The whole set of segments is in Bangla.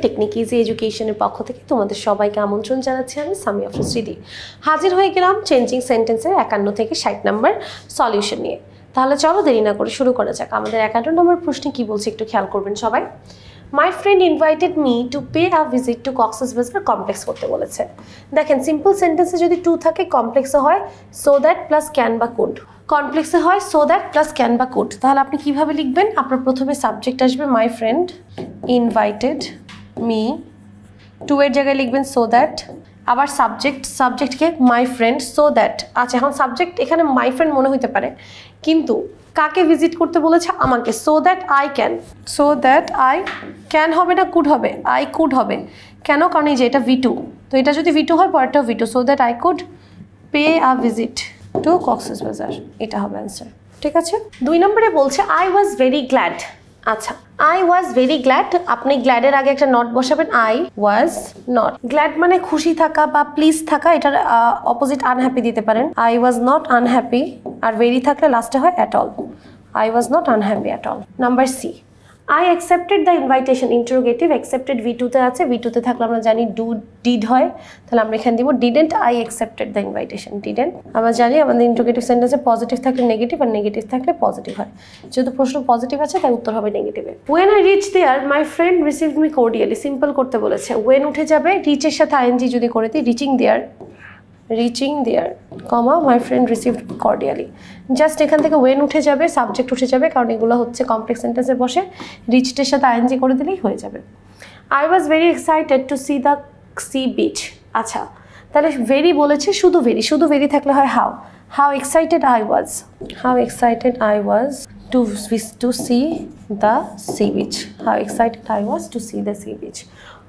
টেকনিক ইজি এডুকেশনের পক্ষ থেকে তোমাদের সবাইকে আমন্ত্রণ জানাচ্ছি আমি সামি আফরোজ। হাজির হয়ে গেলাম চেঞ্জিং সেন্টেন্সের 51 থেকে 60 নম্বর সলিউশন নিয়ে। তাহলে চলো দেরি না করে শুরু করা যাক। আমাদের 51 নম্বর প্রশ্নে কি বলছে একটু খেয়াল করবেন সবাই। My friend invited me to pay a visit to Cox's Bazar complex করতে বলেছে। দেখেন সিম্পল সেন্টেন্সে যদি টু থাকে কমপ্লেক্সে হয় সো দ্যাট প্লাস ক্যান বা কুড, কমপ্লেক্সে হয় সো দ্যাট প্লাস ক্যান বা কুড। তাহলে আপনি কিভাবে লিখবেন? আপনার প্রথমে সাবজেক্ট আসবে my friend invited me, to এর জায়গায় লিখবেন সো দ্যাট, আবার সাবজেক্টকে মাই ফ্রেন্ড সো দ্যাট। আচ্ছা, এখন সাবজেক্ট এখানে মাই ফ্রেন্ড মনে হইতে পারে, কিন্তু কাকে ভিজিট করতে বলেছে? আমাকে। সো দ্যাট আই ক্যান হবে না কুড হবে? আই কুড হবে। কেন? কারণ এই যে এটা V2, তো এটা যদি V2 হয় পরেরটাও V2, so that I could pay a visit to Cox's Bazar, এটা হবে অ্যান্সার। ঠিক আছে। 2 নম্বরে বলছে আই ওয়াজ ভেরি গ্ল্যাড। আচ্ছা, আই ওয়াজ ভেরি গ্ল্যাড, আপনি গ্ল্যাডের আগে একটা নট বসাবেন। I was not. গ্ল্যাড মানে খুশি থাকা বা প্লিজ থাকা, এটার অপোজিট আনহ্যাপি দিতে পারেন। আই ওয়াজ নট আনহ্যাপি, আর ভেরি থাকলে লাস্টে হয় at all. I was not unhappy at all. Number C, I accepted the invitation. Interrogative, accepted V2-তে আছে, V2-তে থাকলে আমরা জানি ডিড হয়, তাহলে আমরা এখানে দিব didn't I accepted the invitation. Didn't আমরা জানি আমাদের ইন্টারোগেটিভ সেন্টেন্সে পজিটিভ থাকলে নেগেটিভ, আর নেগেটিভ থাকলে পজিটিভ হয়। যেহেতু প্রশ্ন পজিটিভ আছে তাই উত্তর হবে নেগেটিভে। When I reach there my friend received me cordially. Simple করতে বলেছে, ওয়েন উঠে যাবে, রিচের সাথে আইএনজি যদি করে দিই, reaching there comma my friend received cordially. Just এখান থেকে ওয়েন উঠে যাবে, সাবজেক্ট উঠে যাবে, কারণ এগুলো হচ্ছে কমপ্লেক্স সেন্টেন্সে বসে, রিচটের সাথে আইএনজি করে দিলেই হয়ে যাবে। I was very excited to see the sea beach. আচ্ছা, তাহলে ভেরি বলেছে, শুধু ভেরি থাকলে হয় how excited I was to see the sea beach. How excited I was to see the sea beach.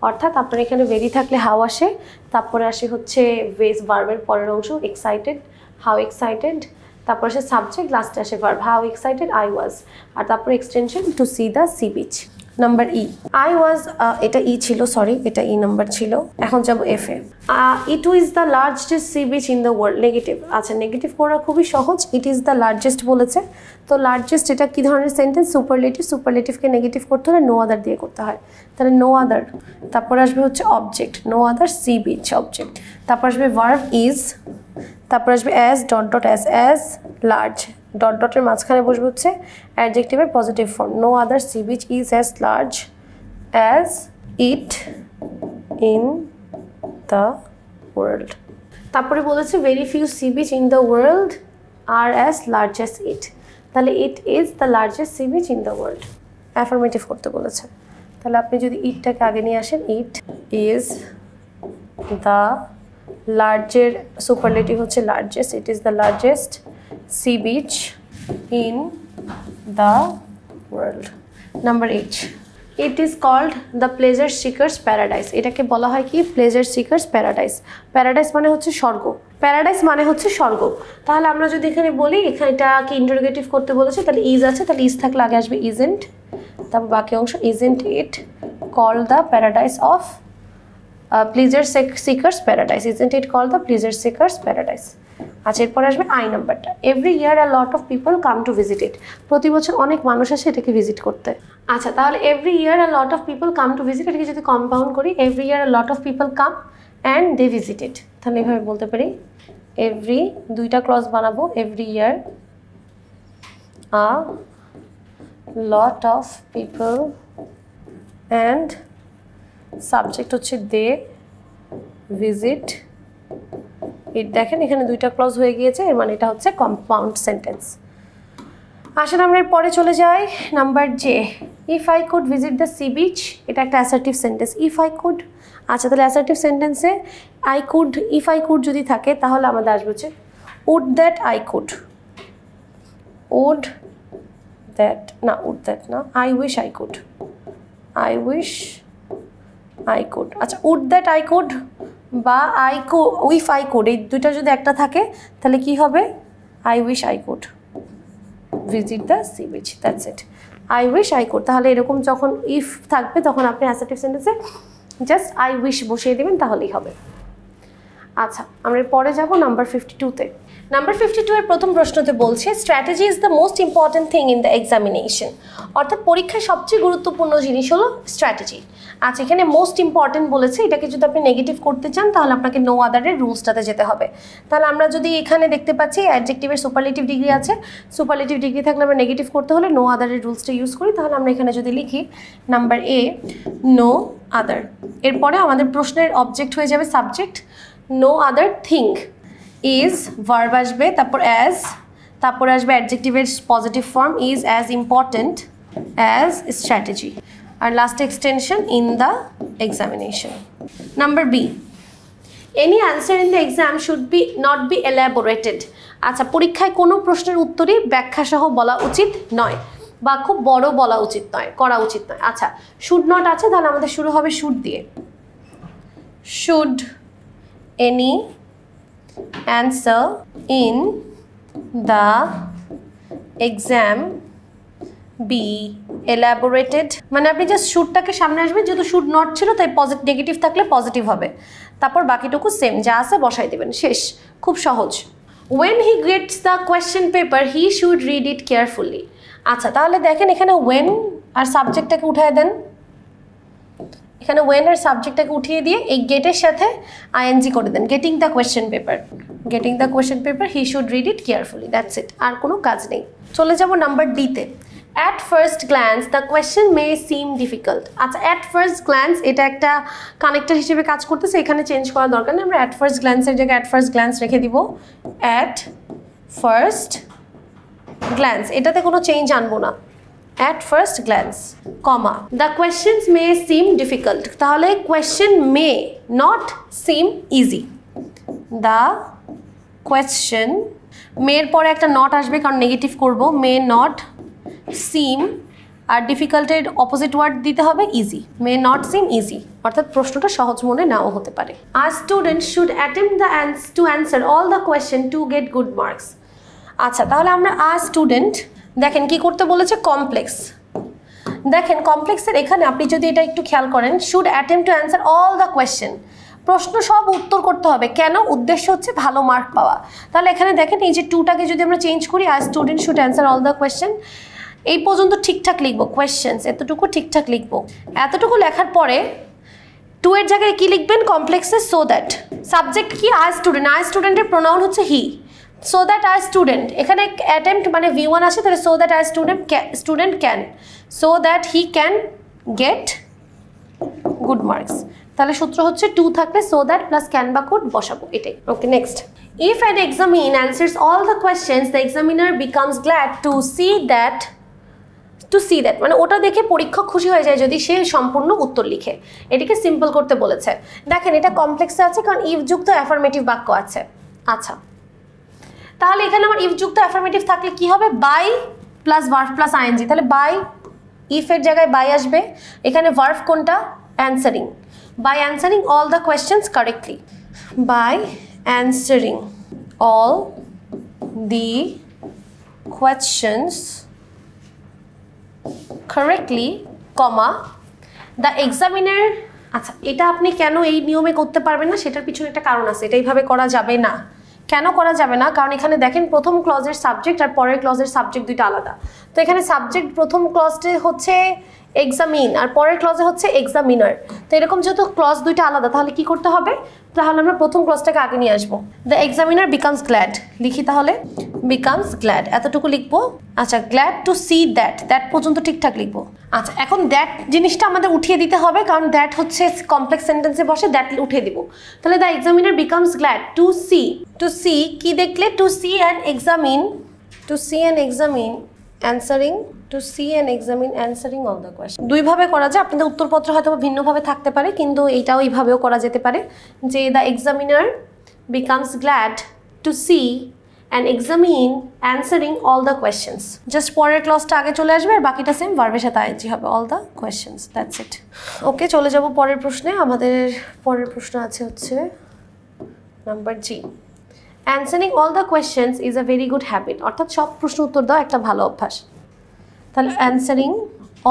অর্থাৎ আপনার এখানে ভেরি থাকলে হাউ আসে, তারপরে আসে হচ্ছে বেস ভার্বের পরের অংশ এক্সাইটেড, হাউ এক্সাইটেড, তারপর আসে সাবজেক্ট, লাস্টে আসে verb, how excited I was, আর তারপর extension to see the sea beach. Number E, I was, এটা ই ছিল, সরি এটা ই নাম্বার ছিল, এখন যাবো F A. It is the largest sea beach in the world. Negative. আচ্ছা, নেগেটিভ করা খুবই সহজ, ইট ইজ দ্য লার্জেস্ট বলেছে, তো লার্জেস্ট এটা কি ধরনের সেন্টেন্স? সুপারলেটিভকে নেগেটিভ করতে হলে নো আদার দিয়ে করতে হয়, তাহলে নো আদার, তারপর আসবে হচ্ছে object, no other sea beach object, তারপর আসবে ভার্ব ইজ, তারপর আসবে অ্যাজ অ্যাজ লার্জ, ডটের মাঝখানে বসবে হচ্ছে অ্যাডজেক্টিভের positive form, no other sea beach is as large as it in the world. তারপরে বলেছে very few sea beach in the world আর অ্যাজ লার্জ অ্যাজ ইট, তাহলে it is the largest sea beach in the world. Affirmative করতে বলেছে, তাহলে আপনি যদি ইটটাকে আগে নিয়ে আসেন, ইট ইজ দ্য লার্জের সুপারলেটিভ হচ্ছে largest, it is the largest sea beach in the world. Number 8, it is called the pleasure seekers paradise. এটাকে বলা হয় কি? Pleasure seekers paradise. প্যারাডাইস মানে হচ্ছে স্বর্গ। তাহলে আমরা যদি এখানে বলি, এখানে এটা কি ইন্টারোগেটিভ করতে বলেছে, তাহলে ইজ আছে, তাহলে ইজ থাকলে আগে আসবে ইজেন্ট, তারপর বাকি অংশ isn't it called the paradise of pleasure seekers paradise, isn't it called the pleasure seekers paradise. আচ্ছা, এরপর আসবে আই নাম্বারটা। Every year a lot of people come to visit it. প্রতি বছর অনেক মানুষ আসে এটাকে ভিজিট করতে। আচ্ছা, তাহলে every year a lot of people come to visit, এটাকে যদি কম্পাউন্ড করি, every year a lot of people come and they visit it, তাহলে এভাবে বলতে পারি এভরি, দুইটা ক্লজ বানাবো, every year a lot of people and subject হচ্ছে দে ভিজিট ইট। দেখেন এখানে দুইটা ক্লজ হয়ে গিয়েছে, এর মানে এটা হচ্ছে কম্পাউন্ড সেন্টেন্স। আসেন আমরা এর পরে চলে যাই। Number J, if I could visit the sea beach. এটা একটা assertive sentence, if I could. আচ্ছা, তাহলে অ্যাসার্টিভ সেন্টেন্সে ইফ আই কুড যদি থাকে তাহলে আমাদের আসবে হচ্ছে would that I could, would that না, আই উইশ আই কুড, আচ্ছা, উড দ্যাট আই কুড বা উইফ আই কুড, এই দুইটা যদি একটা থাকে তাহলে কি হবে? I wish I could visit the sea beach, that's it. I wish I could. তাহলে এরকম যখন ইফ থাকবে তখন আপনি অ্যাসার্টিভ সেন্টেন্সে জাস্ট আই উইশ বসিয়ে দেবেন, তাহলেই হবে। আচ্ছা, আমরা পরে যাব নাম্বার 52-তে। নাম্বার 52 এর প্রথম প্রশ্নতে বলছে strategy is the most important thing in the examination, অর্থাৎ পরীক্ষায় সবচেয়ে গুরুত্বপূর্ণ জিনিস হলো স্ট্র্যাটেজি। আচ্ছা, এখানে মোস্ট ইম্পর্টেন্ট বলেছে, এটাকে যদি আপনি নেগেটিভ করতে চান তাহলে আপনাকে নো আদারের রুলসটাতে যেতে হবে। তাহলে আমরা যদি এখানে দেখতে পাচ্ছি অ্যাডজেক্টিভের সুপারলেটিভ ডিগ্রি আছে, সুপারলেটিভ ডিগ্রি থাকলে আমরা নেগেটিভ করতে হলে নো আদারের রুলসটা ইউজ করি। তাহলে আমরা এখানে যদি লিখি নাম্বার এ নো আদার, এরপরে আমাদের প্রশ্নের অবজেক্ট হয়ে যাবে subject, no other thing is verb আসবে, তারপর অ্যাজ, তারপরে আসবে অ্যাডজেক্টিভের positive form is as important as strategy, আর last extension in the examination. Number B any answer in the exam should be not be elaborated. আচ্ছা, পরীক্ষায় কোনো প্রশ্নের উত্তরই ব্যাখ্যাসহ বলা উচিত নয় বা খুব বড় বলা উচিত নয়, করা উচিত নয়। আচ্ছা, শুড নট আছে, তাহলে আমাদের শুরু হবে শুড দিয়ে। Should any answer in the exam be elaborated, মানে আপনি জাস্ট শুডটাকে সামনে আসবে, যেহেতু শুড নট ছিল তাই পজিটিভ নেগেটিভ থাকলে পজিটিভ হবে, তারপর বাকিটুকু সেম যা আছে বসাই দেবেন, শেষ, খুব সহজ। when he gets the question paper he should read it carefully। আচ্ছা, তাহলে দেখেন এখানে when আর সাবজেক্টটাকে উঠিয়ে দেন, এখানে when আর সাবজেক্টটাকে উঠিয়ে দিয়ে এই গেটের সাথে আইএনজি করে দেন, getting the question paper, getting the question paper he should read it carefully, that's it, আর কোনো কাজ নেই। চলে যাব নাম্বার ডিতে। At first glance the question may seem difficult. আচ্ছা, অ্যাট ফার্স্ট গ্ল্যান্স এটা একটা কানেক্টর হিসেবে কাজ করতেছে, এখানে চেঞ্জ করার দরকার নেই, আমরা অ্যাট ফার্স্ট গ্ল্যান্সের জায়গায় অ্যাট ফার্স্ট গ্ল্যান্স রেখে দিব, অ্যাট ফার্স্ট গ্ল্যান্স, এটাতে কোনো চেঞ্জ আনবো না, at first glance, comma the questions may seem difficult, তাহলে question may not seem easy, the question may এর পরে একটা not আসবে কারণ নেগেটিভ করব, may not seem, আর difficult এর অপোজিট ওয়ার্ড দিতে হবে easy, may not seem easy, অর্থাৎ প্রশ্নটা সহজ মনে নাও হতে পারে। A student should attempt to answer all the question to get good marks। আচ্ছা, তাহলে আমরা a student, দেখেন কি করতে বলেছে, কমপ্লেক্স, দেখেন কমপ্লেক্সের এখানে আপনি যদি এটা একটু খেয়াল করেন, should attempt two answer all the question, প্রশ্ন সব উত্তর করতে হবে, কেন, উদ্দেশ্য হচ্ছে ভালো মার্ক পাওয়া। তাহলে এখানে দেখেন এই যে টুটাকে যদি আমরা চেঞ্জ করি, আর student should answer all the question, এই পর্যন্ত ঠিকঠাক লিখবো, কোয়েশ্চেন্স এতটুকু ঠিকঠাক লিখবো, এতটুকু লেখার পরে টু এর জায়গায় কি লিখবেন কমপ্লেক্সে, সো দ্যাট, সাবজেক্ট কি আই স্টুডেন্টের প্রোনাউন হচ্ছে হি, so that our student, এখানে attempt মানে v1 আসে, তাহলে so that our student can, so that he can get good marks, তাহলে সূত্র হচ্ছে 2 থাকলে so that plus can বা could বসাবো, এটাই। ওকে, next, if an examiner answers all the questions the examiner becomes glad to see that মানে ওটা দেখে পরীক্ষক খুশি হয়ে যায় যদি সে সম্পূর্ণ উত্তর লিখে, এটাকে সিম্পল করতে বলেছে। দেখেন এটা কমপ্লেক্সে আছে কারণ ইফ যুক্ত অ্যাফার্মেটিভ বাক্য আছে। আচ্ছা, তাহলে এখানে আমার ইফ যুক্ত অ্যাফার্মেটিভ থাকলে কি হবে, by plus verb plus ING, তাহলে বাই, ইফের জায়গায় বাই আসবে, এখানে ভার্ব কোনটা, answering, by answering all the questions correctly, by answering all the questions correctly, comma the examiner. আচ্ছা, এটা আপনি কেন এই নিয়মে করতে পারবেন না, সেটার পিছনে একটা কারণ আছে, এটা এইভাবে করা যাবে না। কেন করা যাবে না, কারণ এখানে দেখেন প্রথম ক্লজের সাবজেক্ট আর পরের ক্লজের সাবজেক্ট দুইটা আলাদা, তো এখানে সাবজেক্ট প্রথম ক্লজে হচ্ছে এক্সামিন আর পরের ক্লজে হচ্ছে এক্সামিনার, তো এরকম যেহেতু ক্লজ দুইটা আলাদা তাহলে কি করতে হবে, তাহলে আমরা প্রথম ক্লজটাকে আগে নিয়ে আসবো, দ্য এক্সামিনার বিকামস গ্ল্যাড, লিখি তাহলে বিকামস গ্ল্যাড, এতটুকু লিখবো। আচ্ছা, গ্ল্যাড টু সি দ্যাট পর্যন্ত ঠিকঠাক লিখবো। আচ্ছা, এখন দ্যাট জিনিসটা আমাদের উঠিয়ে দিতে হবে কারণ দ্যাট হচ্ছে কমপ্লেক্স সেন্টেন্সে বসে, দ্যাট উঠিয়ে দিব, তাহলে the examiner becomes glad to see কি দেখলে, to see and examine answering, to see and examine answering all the question. দুইভাবে করা যায়, আপনাদের উত্তরপত্র হয়তো ভিন্নভাবে থাকতে পারে, কিন্তু এইটাও এইভাবেও করা যেতে পারে যে the examiner becomes glad to see and examine answering all the questions, just পরের ক্লজটা আগে চলে আসবে আর বাকিটা সেম ভার্বের সাথে আইএনজি হবে, all the questions, that's it. Okay, চলে যাব পরের প্রশ্নে। আমাদের পরের প্রশ্ন আছে হচ্ছে number G, answering all the questions is a very good habit, অর্থাৎ সব প্রশ্ন উত্তর দাও একটা ভালো অভ্যাস, তাহলে answering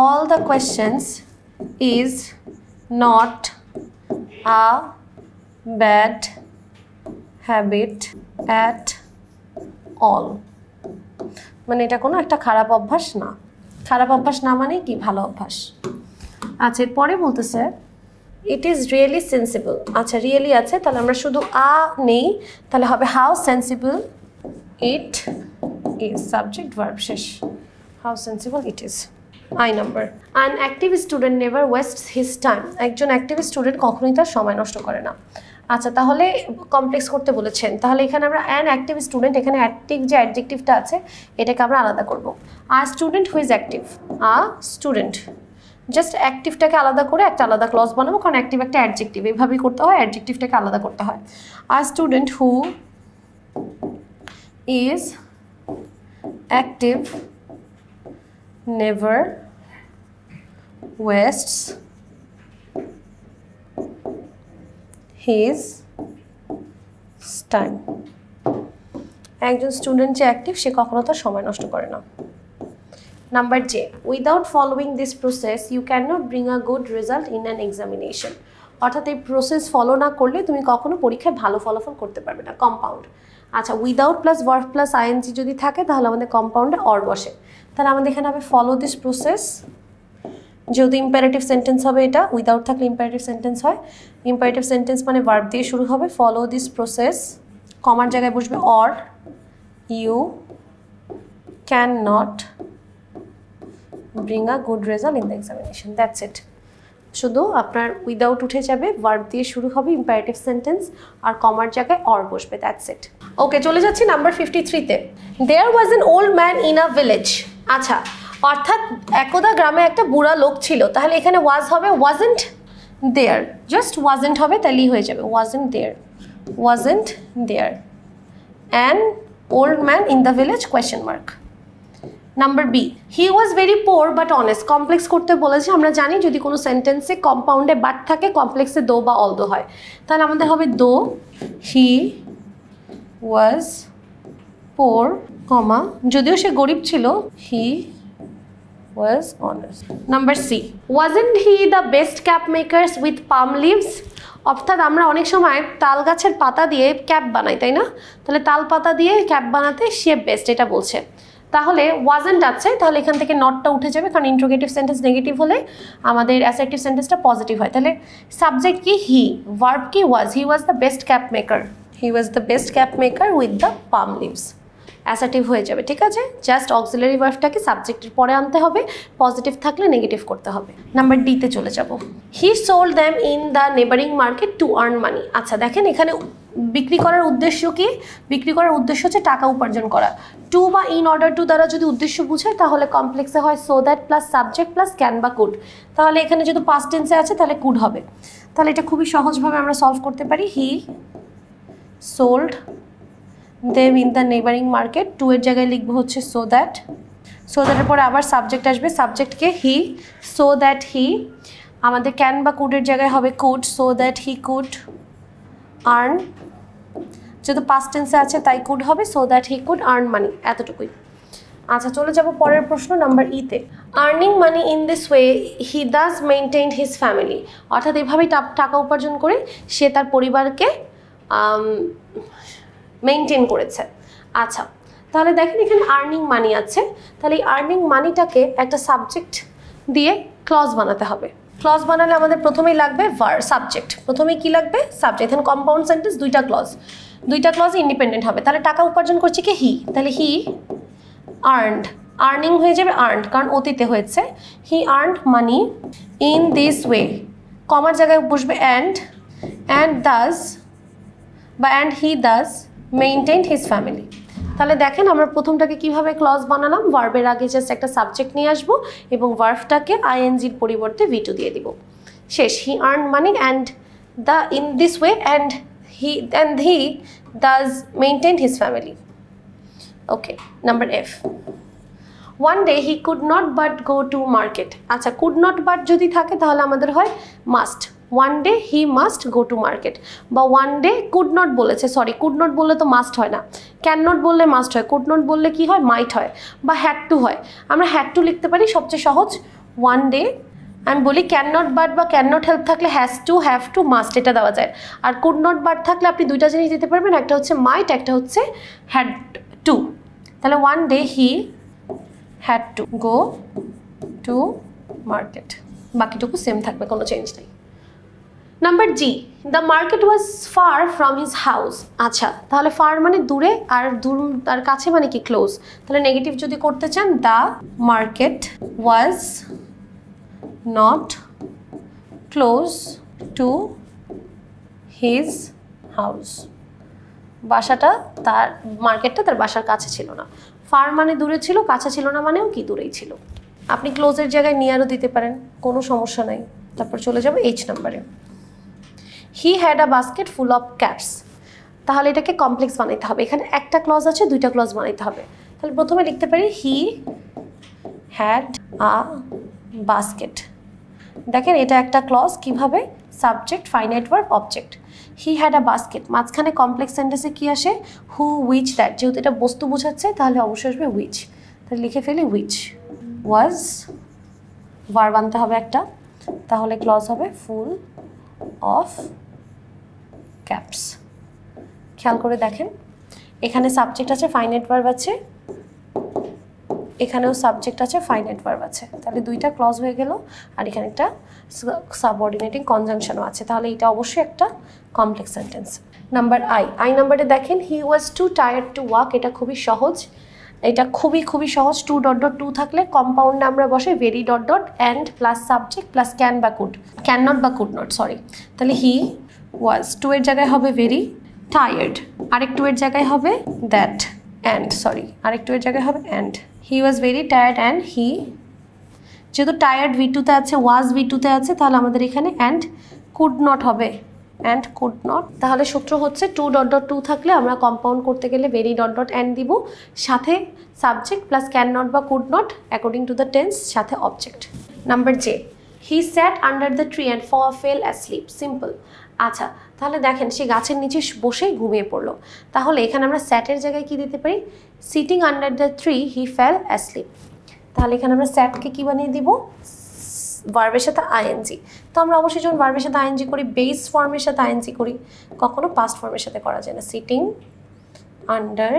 all the questions is not a bad habit at all, মানে এটা কোনো একটা খারাপ অভ্যাস না। খারাপ অভ্যাস না মানে কি, ভালো অভ্যাস। আচ্ছা, এরপরে বলতেছে ইট ইজ রিয়েলি সেন্সিবল। আচ্ছা, রিয়েলি আছে, তাহলে আমরা শুধু নেই, তাহলে হবে how sensible it is, subject verb শেষ, how sensible it is. I number, an active student never wastes his time. একজন অ্যাক্টিভ স্টুডেন্ট কখনোই তার সময় নষ্ট করে না। আচ্ছা, তাহলে কমপ্লেক্স করতে বলেছেন, তাহলে এখানে আমরা অ্যান অ্যাক্টিভ স্টুডেন্ট, এখানে অ্যাক্টিভ যে অ্যাডজেক্টিভটা আছে এটাকে আমরা আলাদা করব। A student who is active, a student, just অ্যাক্টিভটাকে আলাদা করে একটা আলাদা ক্লজ বানাবো, কারণ অ্যাক্টিভ একটা অ্যাডজেক্টিভ, এইভাবেই করতে হয়, অ্যাডজেক্টিভটাকে আলাদা করতে হয়। A student who is active never wastes his time. একজন স্টুডেন্ট যে অ্যাক্টিভ সে কখনো তার সময় নষ্ট করে না। Number J, without following this process you can not bring a good result in an examination. অর্থাৎ এই প্রসেস ফলো না করলে তুমি কখনো পরীক্ষায় ভালো ফলাফল করতে পারবে না। কম্পাউন্ড, আচ্ছা, without plus verb plus ING যদি থাকে তাহলে আমাদের কম্পাউন্ডে অর বসে, তাহলে আমাদের এখানে হবে ফলো দিস প্রসেস, যেহেতু ইম্পারেটিভ সেন্টেন্স হবে, এটা উইদাউট থাকলে ইম্পারেটিভ সেন্টেন্স হয়। ইম্পারেটিভ সেন্টেন্স মানে ভার্ব দিয়ে শুরু হবে, ফলো দিস প্রসেস, কমার জায়গায় বসবে or, you can not bring a good result in the examination, that's it. শুধু আপনার উইদাউট উঠে যাবে, ভার্ব দিয়ে শুরু হবে, ইম্পারেটিভ সেন্টেন্স, আর কমার জায়গায় অর বসবে, দ্যাটস ইট। ওকে, চলে যাচ্ছি নাম্বার 53-তে। There was an old man in a village. আচ্ছা, অর্থাৎ একদা গ্রামে একটা বুড়া লোক ছিল, তাহলে এখানে ওয়াজ হবে ওয়াজেন্ট দেয়ার, জাস্ট ওয়াজেন্ট হবে, তাহলেই হয়ে যাবে, wasn't there, wasn't there an old man in the village question mark. Number B, he was very poor but honest. Complex করতে বলেছে, আমরা জানি যদি কোনো সেন্টেন্সে কম্পাউন্ডে বাট থাকে, কমপ্লেক্সে দো বা অল দো হয়, তাহলে আমাদের হবে দো হি ওয়াজ পোর, কমা, যদিও সে গরিব ছিল, he was honest. Number C, wasn't he the best cap makers with palm leaves. অর্থাৎ আমরা অনেক সময় তাল গাছের পাতা দিয়ে ক্যাপ বানাই, তাই না? তাহলে তাল পাতা দিয়ে ক্যাপ বানাতে সে বেস্ট, এটা বলছে। তাহলে ওয়াজেন্ট আছে, তাহলে এখান থেকে নটটা উঠে যাবে, কারণ ইন্ট্রোগেটিভ সেন্টেন্স নেগেটিভ হলে আমাদের অ্যাসার্টিভ সেন্টেন্সটা পজিটিভ হয়। তাহলে সাবজেক্ট কি হি, ভার্ব কি was, he was the best cap maker, he was the best cap maker with the palm leaves, assertive হয়ে যাবে, ঠিক আছে? জাস্ট অক্সিলারি ভার্বটাকে সাবজেক্টের পরে আনতে হবে, পজিটিভ থাকলে নেগেটিভ করতে হবে। নাম্বার ডিতে চলে যাব। He sold them in the neighbouring market to earn money. আচ্ছা, দেখেন এখানে বিক্রি করার উদ্দেশ্য কি? বিক্রি করার উদ্দেশ্য হচ্ছে টাকা উপার্জন করা। টু বা ইন অর্ডার টু দ্বারা যদি উদ্দেশ্য বুঝায় তাহলে কমপ্লেক্সে হয় so that plus subject plus can বা কুড। তাহলে এখানে যেহেতু পাস্ট টেন্সে আছে তাহলে কুড হবে। তাহলে এটা খুবই সহজভাবে আমরা সলভ করতে পারি। He sold them in the neighbouring market, to এর জায়গায় লিখবো হচ্ছে সো দ্যাট, সো দ্যাটের পরে আবার সাবজেক্ট আসবে, সাবজেক্টকে হি, সো দ্যাট হি, আমাদের ক্যান বা কুডের জায়গায় হবে could, so that he could earn, যেহেতু পাস্ট টেন্সে আছে তাই কুড হবে, so that he could earn money, এতটুকুই। আচ্ছা, চলে যাব পরের প্রশ্ন নাম্বার ইতে। Earning money in this way he does maintain his family. অর্থাৎ এভাবেই টাকা উপার্জন করে সে তার পরিবারকে মেনটেন করেছে। আচ্ছা, তাহলে দেখেন এখানে আর্নিং মানি আছে, তাহলে এই আর্নিং মানিটাকে একটা সাবজেক্ট দিয়ে ক্লজ বানাতে হবে। ক্লজ বানালে আমাদের প্রথমেই লাগবে সাবজেক্ট, প্রথমেই কি লাগবে? সাবজেক্ট। এখানে কম্পাউন্ড সেন্টেন্স, দুইটা ক্লজ ইন্ডিপেন্ডেন্ট হবে। তাহলে টাকা উপার্জন করছে কি? হি, তাহলে হি আর্নড, আর্নিং হয়ে যাবে আর্নড, কারণ অতীতে হয়েছে। He earned money in this way, কমার জায়গায় বসবে অ্যান্ড দাজ বা and he does maintain his family. তাহলে দেখেন আমরা প্রথমটাকে কিভাবে ক্লজ বানালাম, ভার্বের আগে জাস্ট একটা সাবজেক্ট নিয়ে আসবো এবং ভার্বটাকে আইএনজির পরিবর্তে ভি2 দিয়ে দিব, শেষ। He earn money and the in this way and he does maintain his family. Okay, number F. One day he could not but go to market. আচ্ছা, কুড নট বাট যদি থাকে তাহলে আমাদের হয় must. One day he must go to market, বা ওয়ান ডে কুড নট বলেছে, সরি কুড নট বললে তো মাস্ট হয় না, ক্যান নট বললে মাস্ট হয়, কুড নট বললে কি হয়? মাইট হয় বা হ্যাড টু হয়। আমরা হ্যাড টু লিখতে পারি, সবচেয়ে সহজ। ওয়ান ডে আমি বলি ক্যান নট বাট বা ক্যান নট হেল্প থাকলে has to, have to, must এটা দেওয়া যায়। আর কুড নট বাট থাকলে আপনি দুইটা জিনিস দিতে পারবেন, একটা হচ্ছে মাইট, একটা হচ্ছে হ্যাড টু, তাহলে one day he had to go to market, বাকিটুকু সেম থাকবে, কোনো চেঞ্জ নেই। Number G, the market was far from his house. আচ্ছা, তাহলে ফার মানে দূরে, আর দূর আর কাছে মানে কি ক্লোজ, তাহলে নেগেটিভ যদি করতে চান the market was not close to his house, বাসাটা তার, মার্কেটটা তার বাসার কাছে ছিল না। ফার মানে দূরে ছিল, কাছে ছিল না মানেও কি দূরেই ছিল। আপনি ক্লোজের জায়গায় নিয়ারও দিতে পারেন, কোনো সমস্যা নাই। তারপর চলে যাবো এইচ নাম্বারে। He had a basket full of caps. তাহলে এটাকে কমপ্লেক্স বানাইতে হবে, এখানে একটা ক্লজ আছে, দুইটা ক্লজ বানাইতে হবে। তাহলে প্রথমে লিখতে পারি হি হ্যাড আ বাস্কেট। দেখেন এটা একটা ক্লজ, কিভাবে, subject, finite verb, object. He had a basket, মাঝখানে কমপ্লেক্স সেন্টেন্সে কি আসে, হু, উইচ, দ্যাট, যেহেতু এটা বস্তু বোঝাচ্ছে তাহলে অবশ্যই আসবে উইচ, তাহলে লিখে ফেলি উইচ ওয়াজ, ভার্ব আনতে হবে একটা, তাহলে ক্লজ হবে ফুল অফ ক্যাপস। খেয়াল করে দেখেন এখানে সাবজেক্ট আছে, ফাইনাইট ভার্ব আছে, এখানেও সাবজেক্ট আছে, ফাইনাইট ভার্ব আছে, তাহলে দুইটা ক্লজ হয়ে গেল, আর এখানে একটা সাবঅর্ডিনেটিং কনজাংশনও আছে, তাহলে এটা অবশ্যই একটা কমপ্লেক্স সেন্টেন্স। নাম্বার আই নাম্বারে দেখেন হি ওয়াজ টু টায়ার্ড টু ওয়াক। এটা খুবই সহজ, এটা খুবই সহজ। টু ডট ডট টু থাকলে কম্পাউন্ডে আমরা বসে very dot dot and plus subject plus can বা কুড, ক্যান নট বা কুড নট, সরি। তাহলে হি ওয়াজ, টু এর জায়গায় হবে ভেরি টায়ার্ড, আরেকটু এর জায়গায় হবে দ্যাট, অ্যান্ড, সরি, আরেকটু এর জায়গায় হবে and. He was very tired and he, যেহেতু টায়ার্ড ভি2তে আছে, ওয়াজ ভি2তে আছে, তাহলে আমাদের এখানে অ্যান্ড কুড নট হবে, অ্যান্ড কুড নট। তাহলে সূত্র হচ্ছে টু ডট ডট টু থাকলে আমরা কম্পাউন্ড করতে গেলে ভেরি ডট ডট অ্যান্ড দিব, সাথে সাবজেক্ট প্লাস ক্যান নট বা could not according to the tense, সাথে object. Number J, he sat under the tree and fell asleep. Simple. আচ্ছা, তাহলে দেখেন সে গাছের নিচে বসেই ঘুমিয়ে পড়লো, তাহলে এখানে আমরা স্যাটের জায়গায় কি দিতে পারি, sitting under the tree he fell asleep. তাহলে এখানে আমরা স্যাটকে কি বানিয়ে দিব, ভার্বের সাথে আইএনজি। তো আমরা অবশ্যই যখন ভার্বের সাথে আইএনজি করি, বেস ফর্মের সাথে আইএনজি করি, কখনো পাস্ট ফর্মের সাথে করা যায় না। Sitting under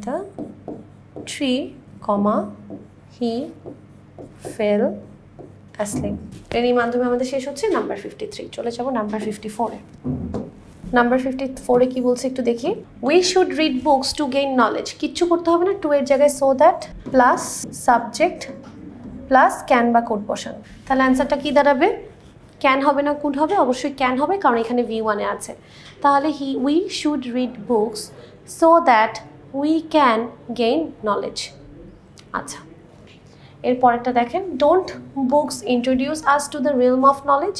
the tree, comma, he fell asleep. এরই মাধ্যমে আমাদের শেষ হচ্ছে নাম্বার 53। চলে যাবো নাম্বার 54-এ। নাম্বার 54-এ কি বলছে একটু দেখি। We should read books to gain knowledge. কিচ্ছু করতে হবে না, টু এর জায়গায় so that plus subject plus can বা কুড বসান। তাহলে অ্যান্সারটা কি দাঁড়াবে, ক্যান হবে না কুড হবে, অবশ্যই ক্যান হবে, কারণ এখানে V1-এ আছে। তাহলে we should read books so that we can gain knowledge. আচ্ছা, এরপরেরটা দেখেন, don't books introduce us to the realm of knowledge.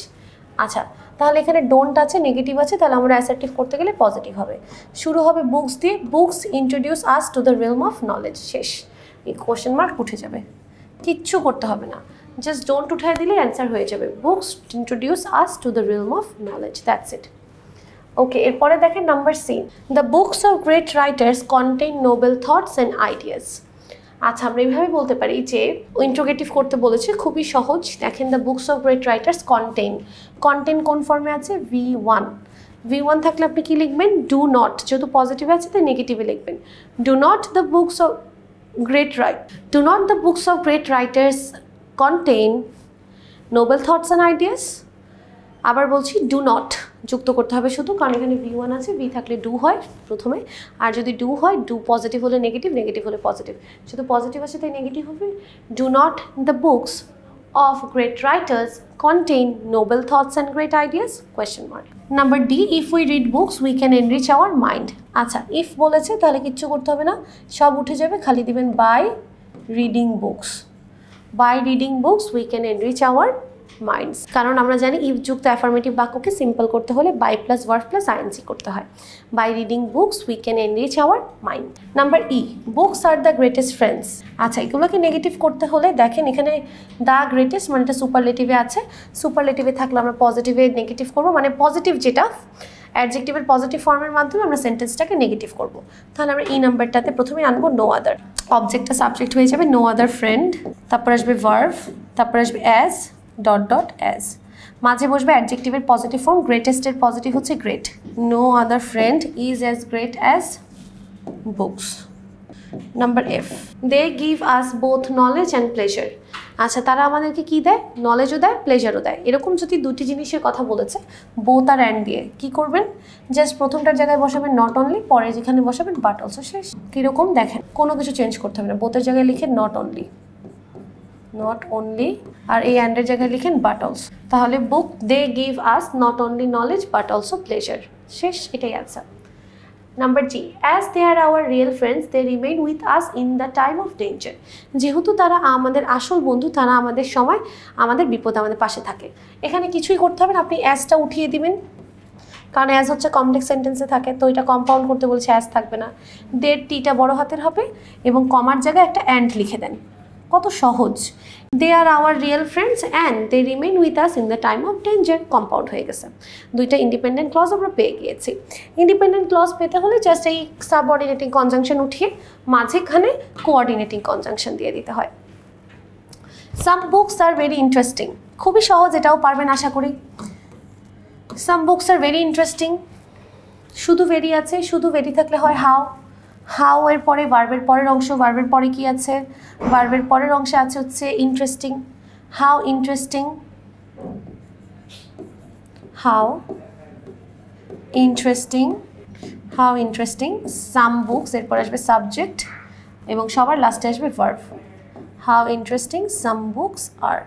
আচ্ছা, তাহলে এখানে ডোন্ট আছে, নেগেটিভ আছে, তাহলে আমরা অ্যাসার্টিভ করতে গেলে পজিটিভ হবে। শুরু হবে বুকস দিয়ে, books introduce us to the realm of knowledge, শেষ। এই কোশ্চেন মার্ক উঠে যাবে, কিচ্ছু করতে হবে না, জাস্ট ডোন্ট উঠায় দিলে অ্যান্সার হয়ে যাবে। Books introduce us to the realm of knowledge, that's it. Okay, এরপরে দেখেন number C, the books of great writers contain noble thoughts and ideas. আচ্ছা, আমরা এইভাবে বলতে পারি যে ইন্ট্রোগেটিভ করতে বলেছে, খুবই সহজ। দেখেন the books of great writers contain, contain কোন ফর্মে আছে, V1 থাকলে আপনি কি লিখবেন, ডু নট, যেহেতু পজিটিভ আছে তাই নেগেটিভে লিখবেন। Do not the books of great writers contain noble thoughts and ideas. আবার বলছি, ডু নট যুক্ত করতে হবে শুধু, কারণ এখানে V1 আছে, V থাকলে ডু হয় প্রথমে, আর যদি ডু হয়, ডু পজিটিভ হলে নেগেটিভ, নেগেটিভ হলে পজিটিভ, শুধু পজিটিভ আছে তাই নেগেটিভ হবে। Do not the books of great writers contain noble thoughts and great ideas, question mark. Number D, if we read books we can enrich our mind. আচ্ছা, ইফ বলেছে তাহলে কিচ্ছু করতে হবে না, সব উঠে যাবে, খালি দিবেন by reading books we can enrich our minds, কারণ আমরা জানি ইফ যুক্ত অ্যাফার্মেটিভ বাক্যকে সিম্পল করতে হলে by plus verb plus ING করতে হয়। By reading books we can enrich our mind. Number E, books are the greatest friends. আচ্ছা, এগুলোকে নেগেটিভ করতে হলে দেখেন এখানে দ্য গ্রেটেস্ট মানে এটা সুপারলেটিভে আছে, সুপারলেটিভে থাকলে আমরা পজিটিভে নেগেটিভ করবো, মানে পজিটিভ যেটা অ্যাডজেক্টিভের পজিটিভ ফর্মের মাধ্যমে আমরা সেন্টেন্সটাকে নেগেটিভ করব। তাহলে আমরা ই নাম্বারটাতে প্রথমে আনবো নো আদার, অবজেক্টটা সাবজেক্ট হয়ে যাবে নো আদার ফ্রেন্ড, তারপর আসবে ভার্ব, তারপর আসবে অ্যাজ ডট ডট অ্যাজ, মাঝে বসবে অ্যাডজেক্টিভের পজিটিভ ফর্ম, গ্রেটেস্টের পজিটিভ হচ্ছে great. No other friend is as great as books. Number F, they give us both knowledge and pleasure. আচ্ছা, তারা আমাদেরকে কি দেয়? নলেজও দেয়, প্লেজারও দেয়। এরকম যদি দুটি জিনিসের কথা বলেছে বোথ আর অ্যান্ড দিয়ে, কি করবেন? জাস্ট প্রথমটার জায়গায় বসাবেন নট অনলি, পরে যেখানে বসাবেন বাট অলসো। শেষ। কীরকম দেখেন, কোনো কিছু চেঞ্জ করতে হবে না। বোথের জায়গায় লিখেন নট অনলি, নট অনলি, আর এই অ্যান্ডের জায়গায় লিখেন বাট অলসো। তাহলে book they give us not only knowledge but also pleasure. শেষ, এটাই answer. Number G, as they are our real friends they remain with us in the time of danger. যেহেতু তারা আমাদের আসল বন্ধু, তারা আমাদের সময়, আমাদের বিপদ, আমাদের পাশে থাকে। এখানে কিছুই করতে হবে না, আপনি অ্যাজটা উঠিয়ে দিবেন, কারণ অ্যাজ হচ্ছে কমপ্লেক্স সেন্টেন্সে থাকে, তো এটা কম্পাউন্ড করতে বলছে, অ্যাজ থাকবে না। দের টিটা বড় হাতের হবে এবং কমার জায়গায় একটা অ্যান্ড লিখে দেন। কত সহজ। They are our real friends and they remain with us in the time of danger. Compound হয়ে গেছে। দুইটা ইন্ডিপেন্ডেন্ট ক্লজ আমরা পেয়ে গিয়েছি। ইন্ডিপেন্ডেন্ট ক্লজ পেতে হলে জাস্ট এই সাবঅর্ডিনেটিং কনজাংশন উঠিয়ে মাঝেখানে কোঅর্ডিনেটিং কনজাংশন দিয়ে দিতে হয়। Some books are very interesting. খুবই সহজ, এটাও পারবেন আশা করি। Some books are very interesting, শুধু ভেরি আছে, শুধু ভেরি থাকলে হয় হাউ। হাউ এর পরে ভার্বের পরের অংশ, ভার্বের পরে কি আছে? ভার্বের পরের অংশে আছে হচ্ছে interesting. How interesting, how interesting, how interesting. Some books, এরপর আসবে সাবজেক্ট এবং সবার লাস্টে আসবে verb. How interesting some books are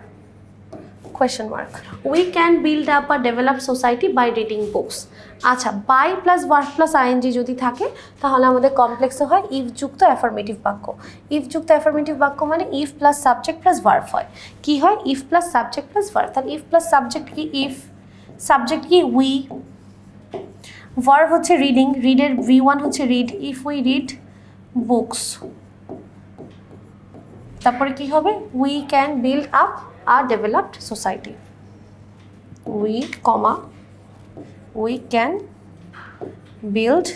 question mark. We can build up a developed society by reading books. আচ্ছা, by plus verb plus ING যদি থাকে তাহলে আমাদের কমপ্লেক্সে হয় ইফ যুক্ত অ্যাফার্মেটিভ বাক্য। ইফ যুক্ত অ্যাফার্মেটিভ বাক্য মানে if plus subject plus verb হয়। কি হয়? If plus subject plus verb. তাহলে ইফ প্লাস সাবজেক্ট কি? ইফ। সাবজেক্ট কি? উই। ভার্ব হচ্ছে রিডিং, রিডের V1 হচ্ছে read. If we read books, তারপরে কি হবে? We can build up a developed society. We, we can build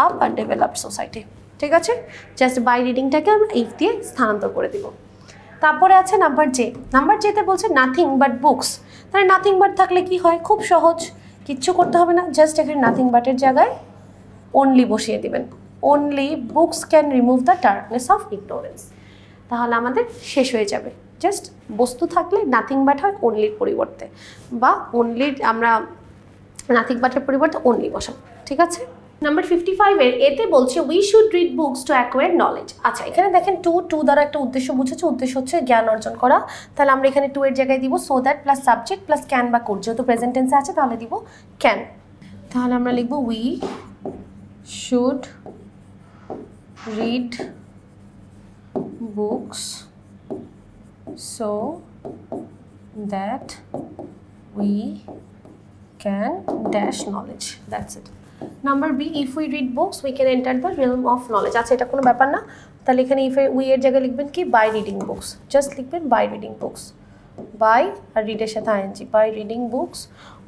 up a developed society. ঠিক আছে, জাস্ট বাই রিডিংটাকে আমরা ইফ দিয়ে স্থানান্তর করে দিব। তারপরে আছে নাম্বার জে। নাম্বার জেতে বলছে নাথিং বাট বুকস। তাহলে নাথিং বাট থাকলে কি হয়? খুব সহজ, কিচ্ছু করতে হবে না, জাস্ট এখানে নাথিং বাটের জায়গায় অনলি বসিয়ে দিবেন। Only books can remove the darkness of ignorance. তাহলে আমাদের শেষ হয়ে যাবে। জাস্ট বস্তু থাকলে নাথিং বাট হয় অনলির পরিবর্তে, বা অনলির আমরা নাথিং বাটের পরিবর্তে অনলি বসাবো। ঠিক আছে। নাম্বার 55 এর এতে বলছে we should read books to acquire knowledge. আচ্ছা, এখানে দেখেন টু দ্বারা একটা উদ্দেশ্য বুঝেছে, উদ্দেশ্য হচ্ছে জ্ঞান অর্জন করা। তাহলে আমরা এখানে টু এর জায়গায় দিব so that plus subject plus can বা কুড, যেহেতু প্রেজেন্ট টেন্সে আছে তাহলে দিব ক্যান। তাহলে আমরা লিখব we should read books so that we can dash knowledge. That's it. Number B, if we read books we can enter the realm of knowledge. আচ্ছা, এটা কোনো ব্যাপার না। তাহলে এখানে if we এর জায়গায় লিখবেন কি? by reading books. জাস্ট লিখবেন by reading books. by আর read এর সাথে ing, by reading books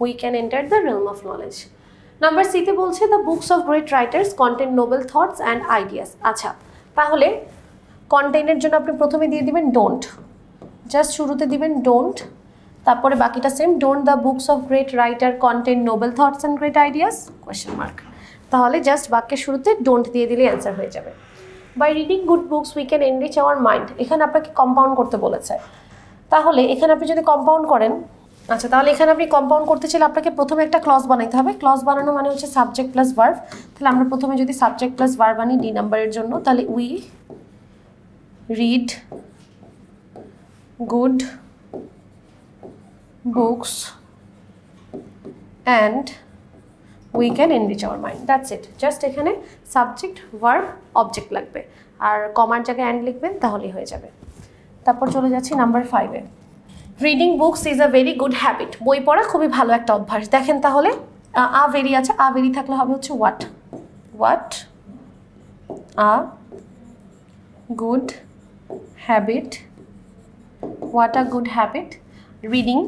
we can enter the realm of knowledge. Number C তে বলছে the books of great writers contain noble thoughts and ideas. আচ্ছা, তাহলে কন্টেইনের জন্য আপনি প্রথমে দিয়ে দিবেন ডোন্ট, জাস্ট শুরুতে দিবেন ডোন্ট, তারপরে বাকিটা same. Don't the books of great writer contain noble thoughts and great ideas question mark. তাহলে জাস্ট বাক্যের শুরুতে ডোন্ট দিয়ে দিলে অ্যান্সার হয়ে যাবে। By reading good books we can enrich our mind. এখানে আপনাকে কম্পাউন্ড করতে বলেছে, তাহলে এখানে আপনি যদি কম্পাউন্ড করেন, আচ্ছা তাহলে এখানে আপনি কম্পাউন্ড করতে চাইলে আপনাকে প্রথমে একটা ক্লজ বানাইতে হবে। ক্লজ বানানো মানে হচ্ছে সাবজেক্ট প্লাস ভার্ব। তাহলে আমরা প্রথমে যদি সাবজেক্ট প্লাস ভার্ব আনি ডি নাম্বারের জন্য, তাহলে we read good books and we can enrich our mind. That's it. just এখানে সাবজেক্ট ভার্ব অবজেক্ট লাগবে আর কমার জায়গায় অ্যান্ড লিখবেন, তাহলেই হয়ে যাবে। তারপর চলে যাচ্ছি number 5 A. Reading books is a very good habit. বই পড়া খুবই ভালো একটা অভ্যাস। দেখেন তাহলে আ ভেরি আছে, আ ভেরি থাকলে হবে হচ্ছে what. What a good habit, what a good habit reading